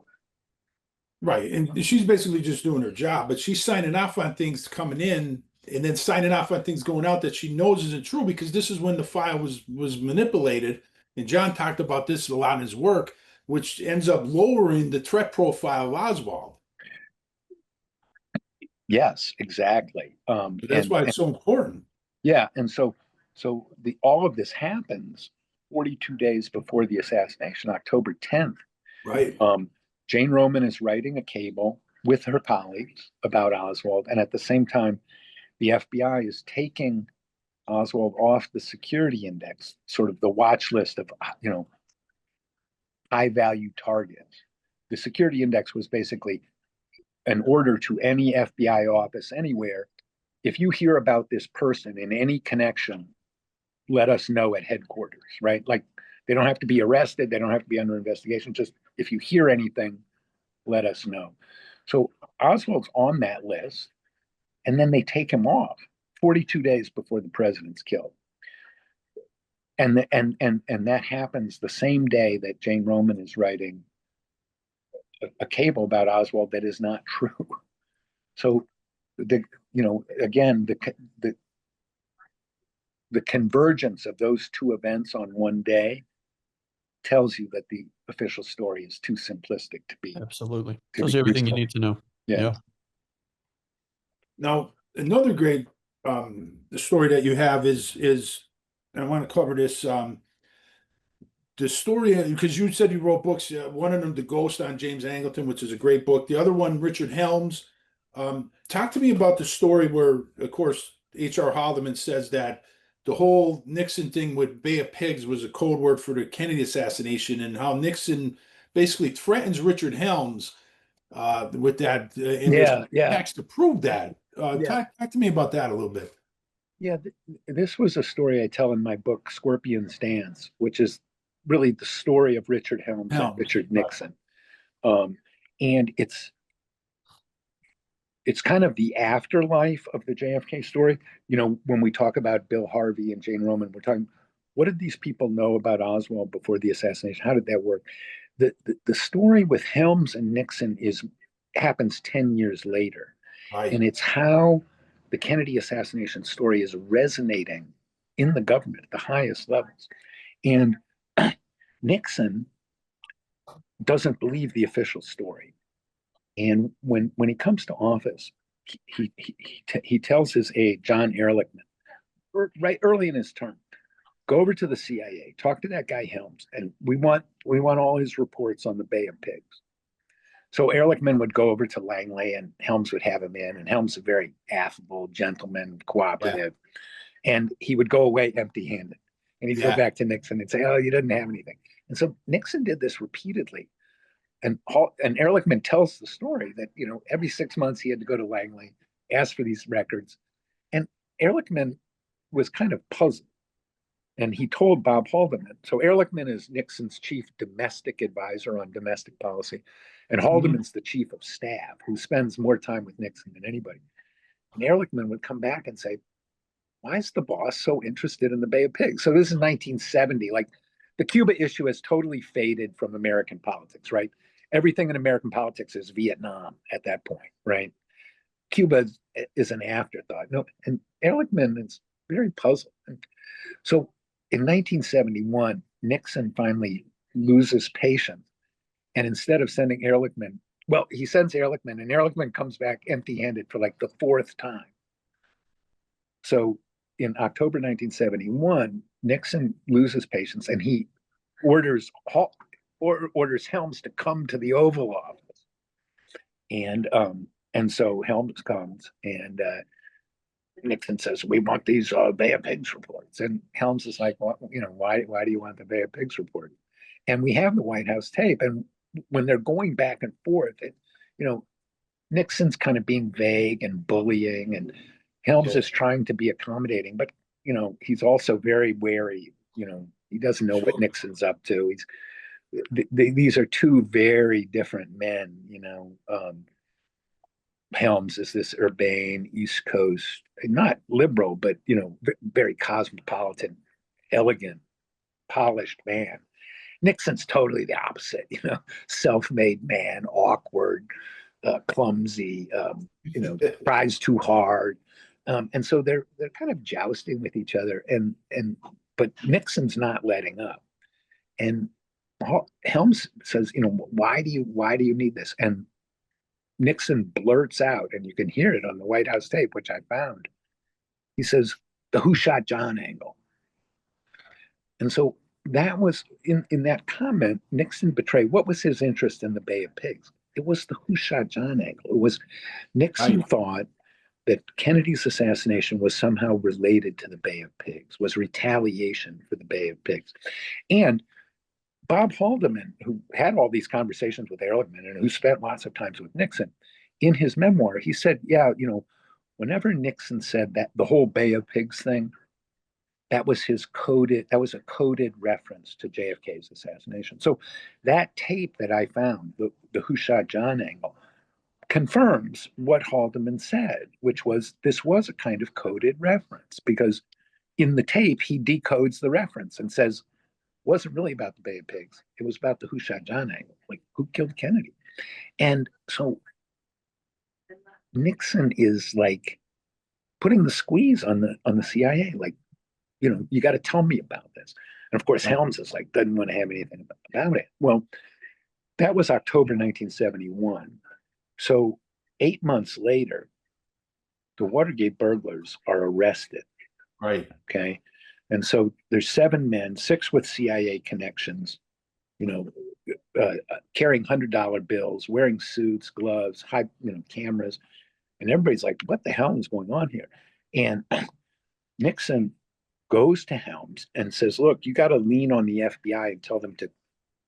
Right. And she's basically just doing her job, but she's signing off on things coming in and then signing off on things going out that she knows isn't true, because this is when the file was manipulated. And John talked about this a lot in his work, which ends up lowering the threat profile of Oswald. Yes, exactly. That's why it's so important. Yeah, and so all of this happens 42 days before the assassination, October 10th. Right. Jane Roman is writing a cable with her colleagues about Oswald, and at the same time, the FBI is taking Oswald off the security index, sort of the watch list of high value targets. The security index was basically an order to any FBI office anywhere: if you hear about this person in any connection, let us know at headquarters, right? Like, they don't have to be arrested, they don't have to be under investigation. Just if you hear anything, let us know. So Oswald's on that list, and then they take him off 42 days before the president's killed. And that happens the same day that Jane Roman is writing a cable about Oswald that is not true. So again, the convergence of those two events on one day tells you that the official story is too simplistic to be. Absolutely. Tells you everything you need to know. Yeah. Now, another great story that you have is, and I want to cover this, the story, because you said you wrote books, one of them, The Ghost on James Angelton, which is a great book. The other one, Richard Helms. Talk to me about the story where, of course, H.R. Haldeman says that the whole Nixon thing with Bay of Pigs was a code word for the Kennedy assassination, and how Nixon basically threatens Richard Helms with that in this text to prove that. Talk to me about that a little bit. Yeah, this was a story I tell in my book, Scorpion's Dance, which is really the story of Richard Helms and Richard Nixon. And it's kind of the afterlife of the JFK story. When we talk about Bill Harvey and Jane Roman, we're talking, what did these people know about Oswald before the assassination? How did that work? The story with Helms and Nixon happens 10 years later. Right. And it's how the Kennedy assassination story is resonating in the government at the highest levels. And Nixon doesn't believe the official story. And when he comes to office, he tells his aide, John Ehrlichman, right early in his term, go over to the CIA, talk to that guy Helms, and we want all his reports on the Bay of Pigs. So Ehrlichman would go over to Langley, and Helms would have him in, and Helms is a very affable, gentleman, cooperative, and he would go away empty-handed. And he'd go back to Nixon and say, oh, you didn't have anything. And so Nixon did this repeatedly. And Ehrlichman tells the story that, every 6 months he had to go to Langley, ask for these records. And Ehrlichman was kind of puzzled. And he told Bob Haldeman. So Ehrlichman is Nixon's chief domestic advisor on domestic policy. And Haldeman's the chief of staff, who spends more time with Nixon than anybody. And Ehrlichman would come back and say, why is the boss so interested in the Bay of Pigs? So this is 1970. Like, the Cuba issue has totally faded from American politics, right? Everything in American politics is Vietnam at that point, right? Cuba is an afterthought. No, and Ehrlichman is very puzzled. So in 1971, Nixon finally loses patience. And instead of sending Ehrlichman, he sends Ehrlichman, and Ehrlichman comes back empty-handed for like the fourth time. So in October 1971, Nixon loses patience, and he orders Helms to come to the Oval Office. And so Helms comes, and Nixon says, we want these Bay of Pigs reports. And Helms is like, well, why do you want the Bay of Pigs report? And we have the White House tape. And when they're going back and forth, Nixon's kind of being vague and bullying, and Helms is trying to be accommodating, but he's also very wary. He doesn't know what Nixon's up to. These are two very different men. Helms is this urbane East Coast, not liberal, but very cosmopolitan, elegant, polished man. Nixon's totally the opposite, self-made man, awkward, clumsy, tries too hard. And so they're kind of jousting with each other, but Nixon's not letting up. And Helms says, why do you need this? And Nixon blurts out, and you can hear it on the White House tape, which I found. He says, the "Who Shot John" angle. And so that was in that comment, Nixon betrayed what was his interest in the Bay of Pigs. It was the "Who Shot John" angle. It was Nixon thought that Kennedy's assassination was somehow related to the Bay of Pigs, was retaliation for the Bay of Pigs. And Bob Haldeman, who had all these conversations with Ehrlichman and who spent lots of times with Nixon, in his memoir, he said, yeah, whenever Nixon said that the whole Bay of Pigs thing, that was a coded reference to JFK's assassination. So that tape that I found, the "Who Shot John" angle, confirms what Haldeman said, which was this was a kind of coded reference, because in the tape, he decodes the reference and says, it wasn't really about the Bay of Pigs. It was about the "Who Shot John" angle, like who killed Kennedy. And so Nixon is like putting the squeeze on the CIA, like, you got to tell me about this. And of course, Helms is like, doesn't want to have anything about it. Well, that was October 1971. So 8 months later, the Watergate burglars are arrested. Right. Okay. And so there's 7 men, 6 with CIA connections, carrying $100 bills, wearing suits, gloves, cameras. And everybody's like, what the hell is going on here? And Nixon goes to Helms and says, look, you got to lean on the FBI and tell them to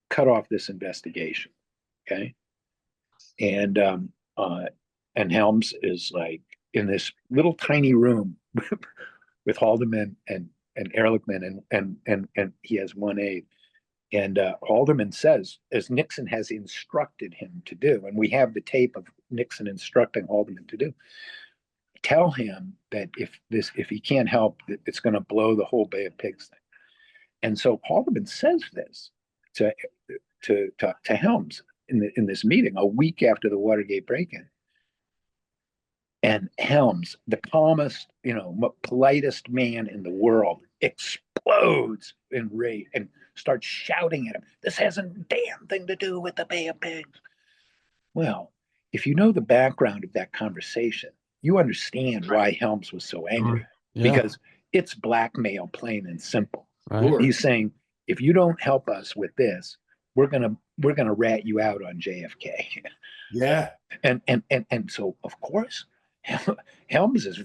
cut off this investigation. Okay. And Helms is like in this little tiny room with Haldeman and Ehrlichman and he has one aide. And Haldeman says, as Nixon has instructed him to do, and we have the tape of Nixon instructing Haldeman to do, tell him that if he can't help, it's going to blow the whole Bay of Pigs thing. And so Haldeman says this to Helms in this meeting a week after the Watergate break-in. And Helms, the calmest, politest man in the world, explodes in rage and starts shouting at him, this has a damn thing to do with the Bay of Pigs. Well, if you know the background of that conversation, you understand why Helms was so angry. Yeah. Because it's blackmail, plain and simple. Right. He's saying, if you don't help us with this, we're gonna rat you out on JFK. Yeah. And so of course, Helms is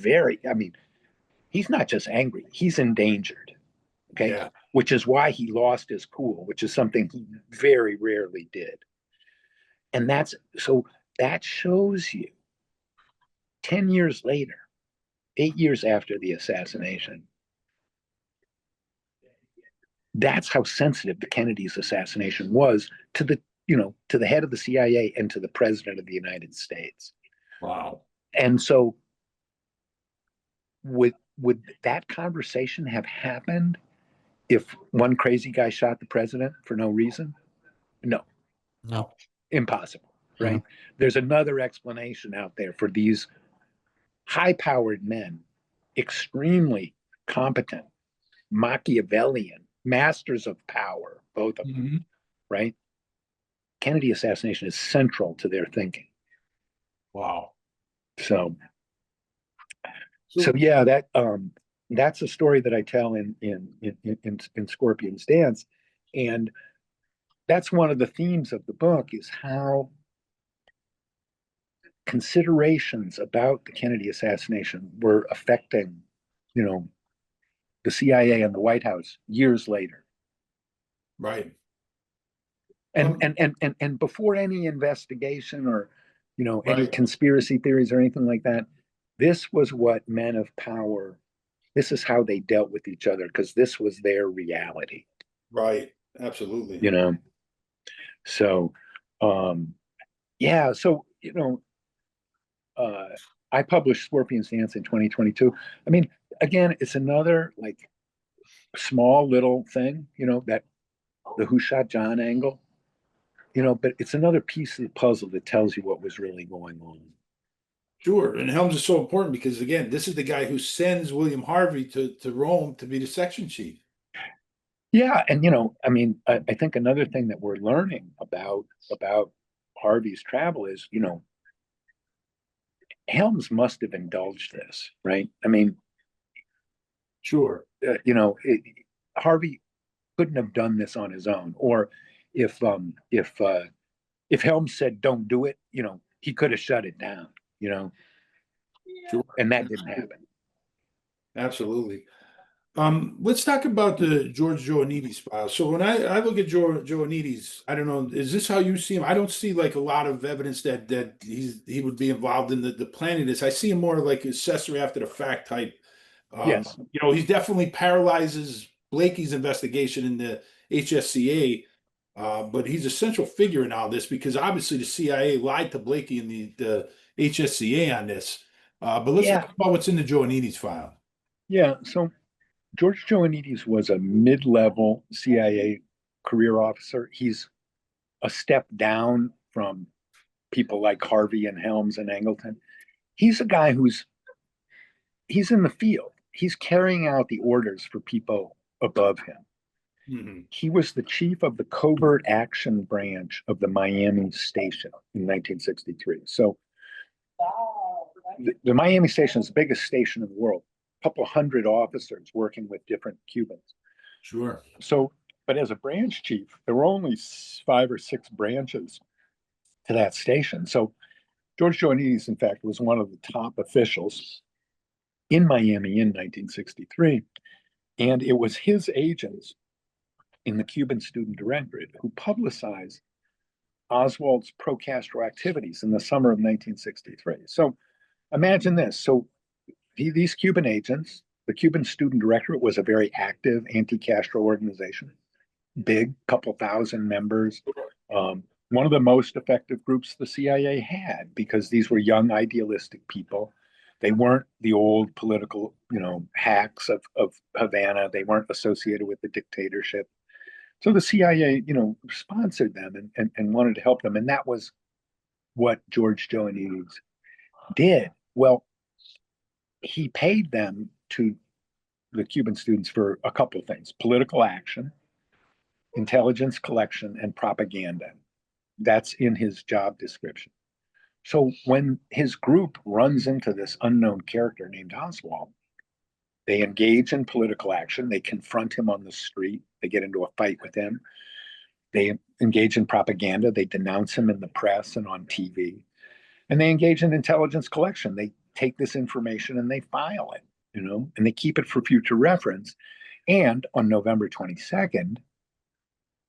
he's not just angry, he's endangered. Okay. Yeah. Which is why he lost his cool, which is something he very rarely did. And that shows you 10 years later, 8 years after the assassination, that's how sensitive the Kennedy's assassination was to the head of the CIA and to the president of the United States. Wow. And so would that conversation have happened if one crazy guy shot the president for no reason? No. Impossible, right? Mm-hmm. There's another explanation out there for these high-powered men, extremely competent, Machiavellian, masters of power, both of them, mm-hmm. right? Kennedy assassination is central to their thinking. Wow. So yeah, that's a story that I tell in Scorpion's Dance, and that's one of the themes of the book, is how considerations about the Kennedy assassination were affecting, the CIA and the White House years later. Right. And before any investigation or, any conspiracy theories or anything like that, this was what men of power, this is how they dealt with each other, because this was their reality. Right. Absolutely. So, yeah. So, I published Scorpion's Dance in 2022. I mean, again, it's another like small little thing, that the Who Shot John angle, but it's another piece of the puzzle that tells you what was really going on. Sure. And Helms is so important because, again, this is the guy who sends William Harvey to Rome to be the section chief. Yeah, and I mean, I think another thing that we're learning about Harvey's travel is, Helms must have indulged this, right? I mean, Sure. Harvey couldn't have done this on his own, or if Helms said don't do it, he could have shut it down, Sure. and that didn't happen. Absolutely. Let's talk about the George Joannides file. So when I look at Joannides, I don't know, is this how you see him? I don't see like a lot of evidence that he would be involved in the planning of this. I see him more like accessory after the fact type. Yes. He definitely paralyzes Blakey's investigation in the HSCA, but he's a central figure in all this because obviously the CIA lied to Blakey and the HSCA on this. But let's talk about what's in the Joannides file. Yeah. So George Joannides was a mid-level CIA career officer. He's a step down from people like Harvey and Helms and Angelton. He's a guy he's in the field. He's carrying out the orders for people above him. Mm-hmm. He was the chief of the covert action branch of the Miami station in 1963. So the Miami station is the biggest station in the world. A couple hundred officers working with different Cubans. Sure. So, but as a branch chief, there were only 5 or 6 branches to that station. So George Joannides, in fact, was one of the top officials in Miami in 1963. And it was his agents in the Cuban Student Directorate who publicized Oswald's pro-Castro activities in the summer of 1963. So imagine this. So these Cuban agents, the Cuban Student Directorate was a very active anti-Castro organization, big, couple thousand members. One of the most effective groups the CIA had because these were young, idealistic people. They weren't the old political, hacks of Havana. They weren't associated with the dictatorship. So the CIA, sponsored them and wanted to help them. And that was what George Joannides did. Well, he paid them to the Cuban students for a couple of things: political action, intelligence collection, and propaganda. That's in his job description. So when his group runs into this unknown character named Oswald, they engage in political action. They confront him on the street. They get into a fight with him. They engage in propaganda. They denounce him in the press and on TV. And they engage in intelligence collection. They take this information and they file it, and they keep it for future reference. And on November 22nd,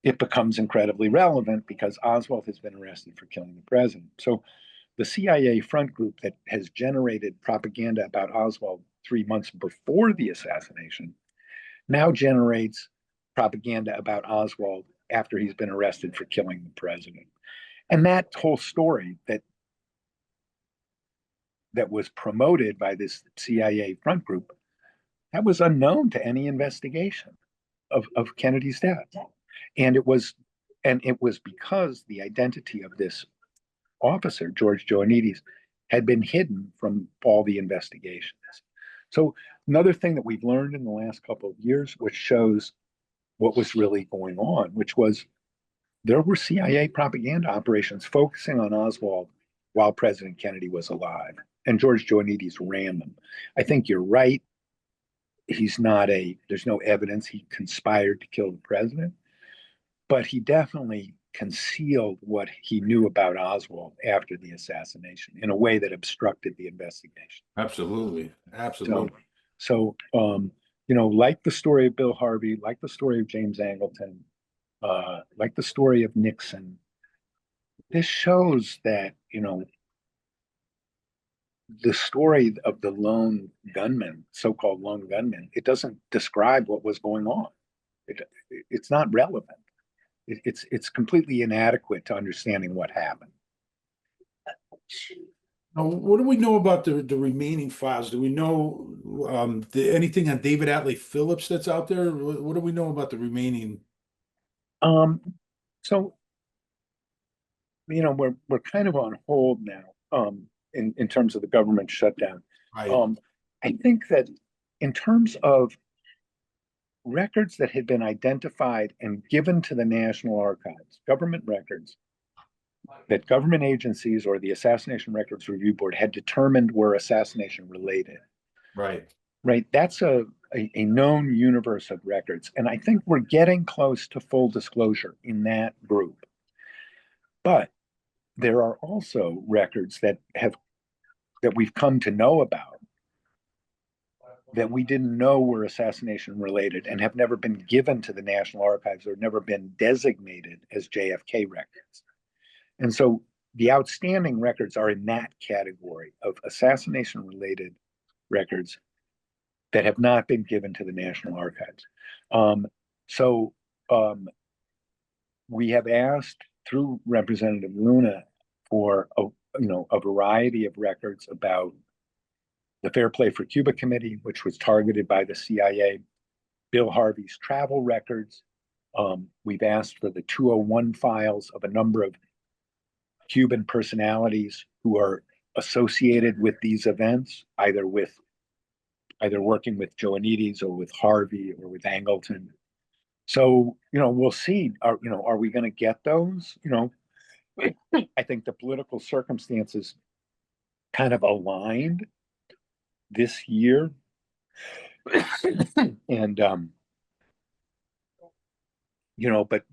it becomes incredibly relevant because Oswald has been arrested for killing the president. So the CIA front group that has generated propaganda about Oswald 3 months before the assassination now generates propaganda about Oswald after he's been arrested for killing the president. And that whole story that was promoted by this CIA front group, that was unknown to any investigation of Kennedy's death. And it was because the identity of this officer, George Joannides, had been hidden from all the investigations. So another thing that we've learned in the last couple of years, which shows what was really going on, which was there were CIA propaganda operations focusing on Oswald while President Kennedy was alive, and George Joannides ran them. I think you're right. There's no evidence he conspired to kill the president, but he definitely concealed what he knew about Oswald after the assassination in a way that obstructed the investigation. Absolutely. Absolutely. So like the story of Bill Harvey, like the story of James Angelton, like the story of Nixon, this shows that, the story of the lone gunman, so-called lone gunman, it doesn't describe what was going on. It's not relevant. It's completely inadequate to understanding what happened. Now, what do we know about the remaining files? Do we know anything on David Atlee Phillips that's out there? What do we know about the remaining? Um, so, we're kind of on hold now, in terms of the government shutdown. Right. I think that in terms of records that had been identified and given to the National Archives, government records that government agencies or the Assassination Records Review Board had determined were assassination related. Right. Right. That's a known universe of records. And I think we're getting close to full disclosure in that group. But there are also records that we've come to know about that we didn't know were assassination related and have never been given to the National Archives or never been designated as JFK records. And so the outstanding records are in that category of assassination related records that have not been given to the National Archives. So we have asked through Representative Luna for a variety of records about the Fair Play for Cuba Committee, which was targeted by the CIA, Bill Harvey's travel records. We've asked for the 201 files of a number of Cuban personalities who are associated with these events, either working with Joanides or with Harvey or with Angelton. So, we'll see. Are we going to get those? I think the political circumstances kind of aligned this year. And, but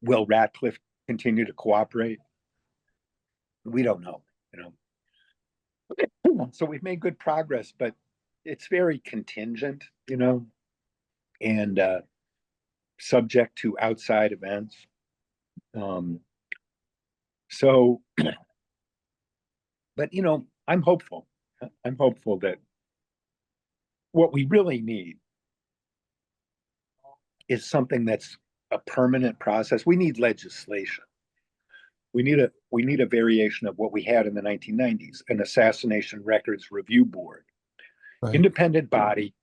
will Ratcliffe continue to cooperate? We don't know, So we've made good progress, but it's very contingent, and subject to outside events. So, but I'm hopeful. I'm hopeful that what we really need is something that's a permanent process. We need legislation. We need a variation of what we had in the 1990s, an Assassination Records Review Board, right. Independent body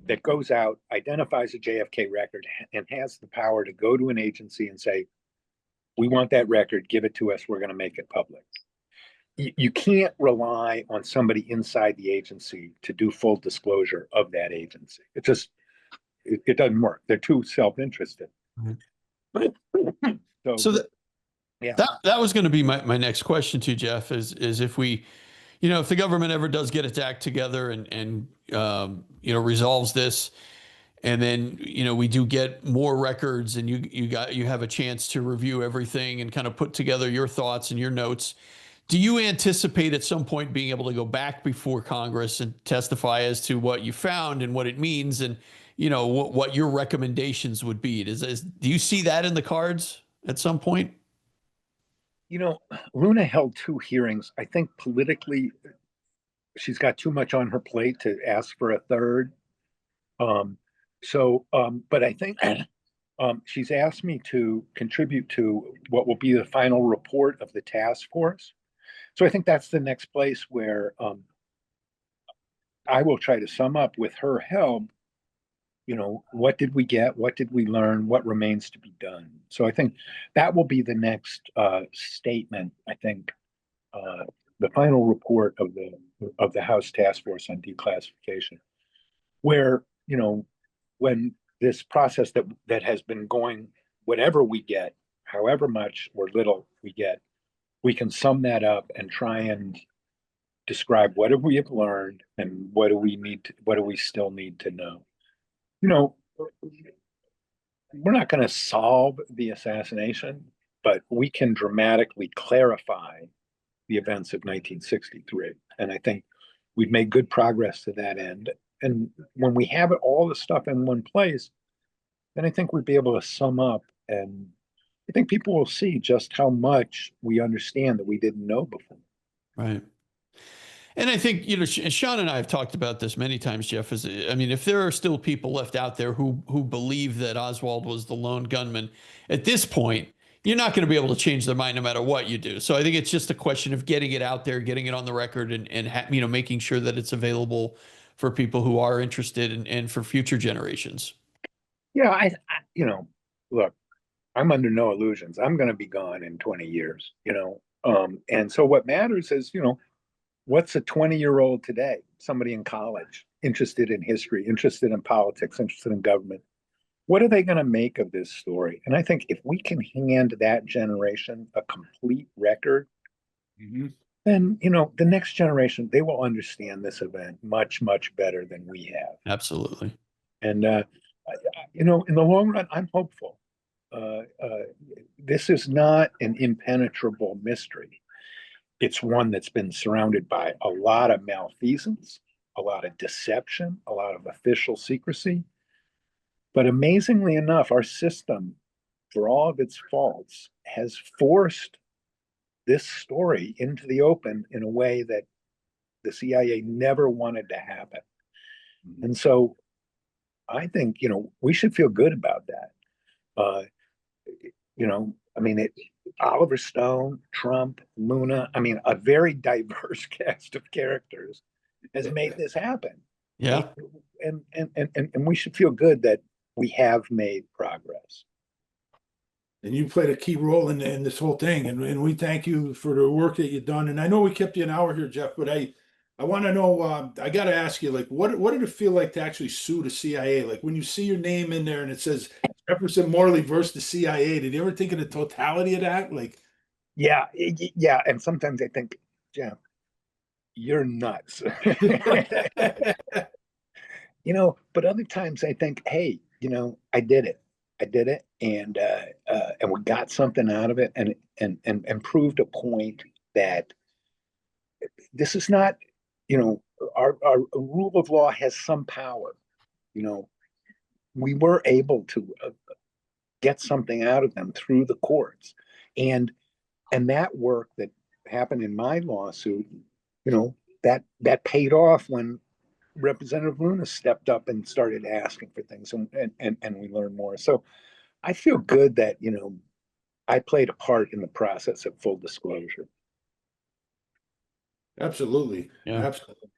that goes out, identifies a JFK record, and has the power to go to an agency and say, we want that record, give it to us, we're going to make it public. You can't rely on somebody inside the agency to do full disclosure of that agency. It doesn't work. They're too self-interested. Mm-hmm. That was going to be my next question to you, Jeff, is if we, if the government ever does get its act together and resolves this, and then, we do get more records and you have a chance to review everything and kind of put together your thoughts and your notes. Do you anticipate at some point being able to go back before Congress and testify as to what you found and what it means and, what your recommendations would be? Do you see that in the cards at some point? Luna held 2 hearings. I think politically she's got too much on her plate to ask for a third. But I think she's asked me to contribute to what will be the final report of the task force. So I think that's the next place where I will try to sum up with her help, what did we get? What did we learn? What remains to be done? So I think that will be the next statement. I think the final report of the House Task Force on Declassification, where, when this process that has been going, whatever we get, however much or little we get, we can sum that up and try and describe what have we have learned and what do we still need to know. We're not going to solve the assassination, but we can dramatically clarify the events of 1963. And I think we've made good progress to that end. And when we have all the stuff in one place, then I think we'd be able to sum up, and I think people will see just how much we understand that we didn't know before. Right. And I think, Sean and I have talked about this many times, Jeff, if there are still people left out there who believe that Oswald was the lone gunman, at this point, you're not going to be able to change their mind no matter what you do. So I think it's just a question of getting it out there, getting it on the record, and making sure that it's available for people who are interested and for future generations. Yeah, look, I'm under no illusions. I'm going to be gone in 20 years, and so what matters is, what's a 20-year-old today, somebody in college, interested in history, interested in politics, interested in government? What are they going to make of this story? And I think if we can hand that generation a complete record, then, the next generation, they will understand this event much, much better than we have. Absolutely. And, in the long run, I'm hopeful. This is not an impenetrable mystery. It's one that's been surrounded by a lot of malfeasance, a lot of deception, a lot of official secrecy. But amazingly enough, our system, for all of its faults, has forced this story into the open in a way that the CIA never wanted to happen. And so I think, we should feel good about that. Oliver Stone, Trump, Luna, a very diverse cast of characters has made this happen. Yeah. And we should feel good that we have made progress. And you played a key role in this whole thing. And we thank you for the work that you've done. And I know we kept you an hour here, Jeff, but I want to know, I got to ask you, what did it feel like to actually sue the CIA? Like when you see your name in there and it says Jefferson Morley versus the CIA, did you ever think of the totality of that? Yeah. And sometimes I think, Jeff, you're nuts. But other times I think, hey, I did it, and we got something out of it, and proved a point that this is not, our rule of law has some power. We were able to get something out of them through the courts, and that work that happened in my lawsuit, that paid off when Representative Luna stepped up and started asking for things, and we learned more. So I feel good that, I played a part in the process of full disclosure. Absolutely. Yeah. Absolutely.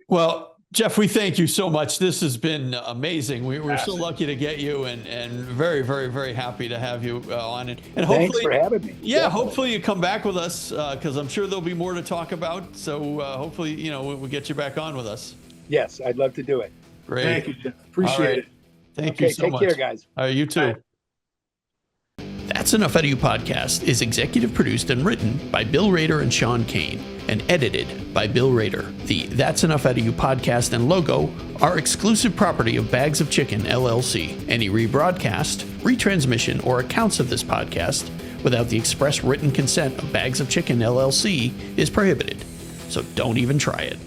Well, Jeff, we thank you so much. This has been amazing. We're so lucky to get you, and very, very, very happy to have you on. And hopefully, thanks for having me. Yeah, hopefully you come back with us, because I'm sure there'll be more to talk about. So hopefully, we'll get you back on with us. Yes, I'd love to do it. Great. Thank you, Jeff. Appreciate it. Thank you so much. Take care, guys. All right, you too. Bye. That's Enough Out of You podcast is executive produced and written by Bill Rader and Sean Kane, and edited by Bill Rader. The That's Enough Out of You podcast and logo are exclusive property of Bags of Chicken, LLC. Any rebroadcast, retransmission, or accounts of this podcast without the express written consent of Bags of Chicken, LLC is prohibited. So don't even try it.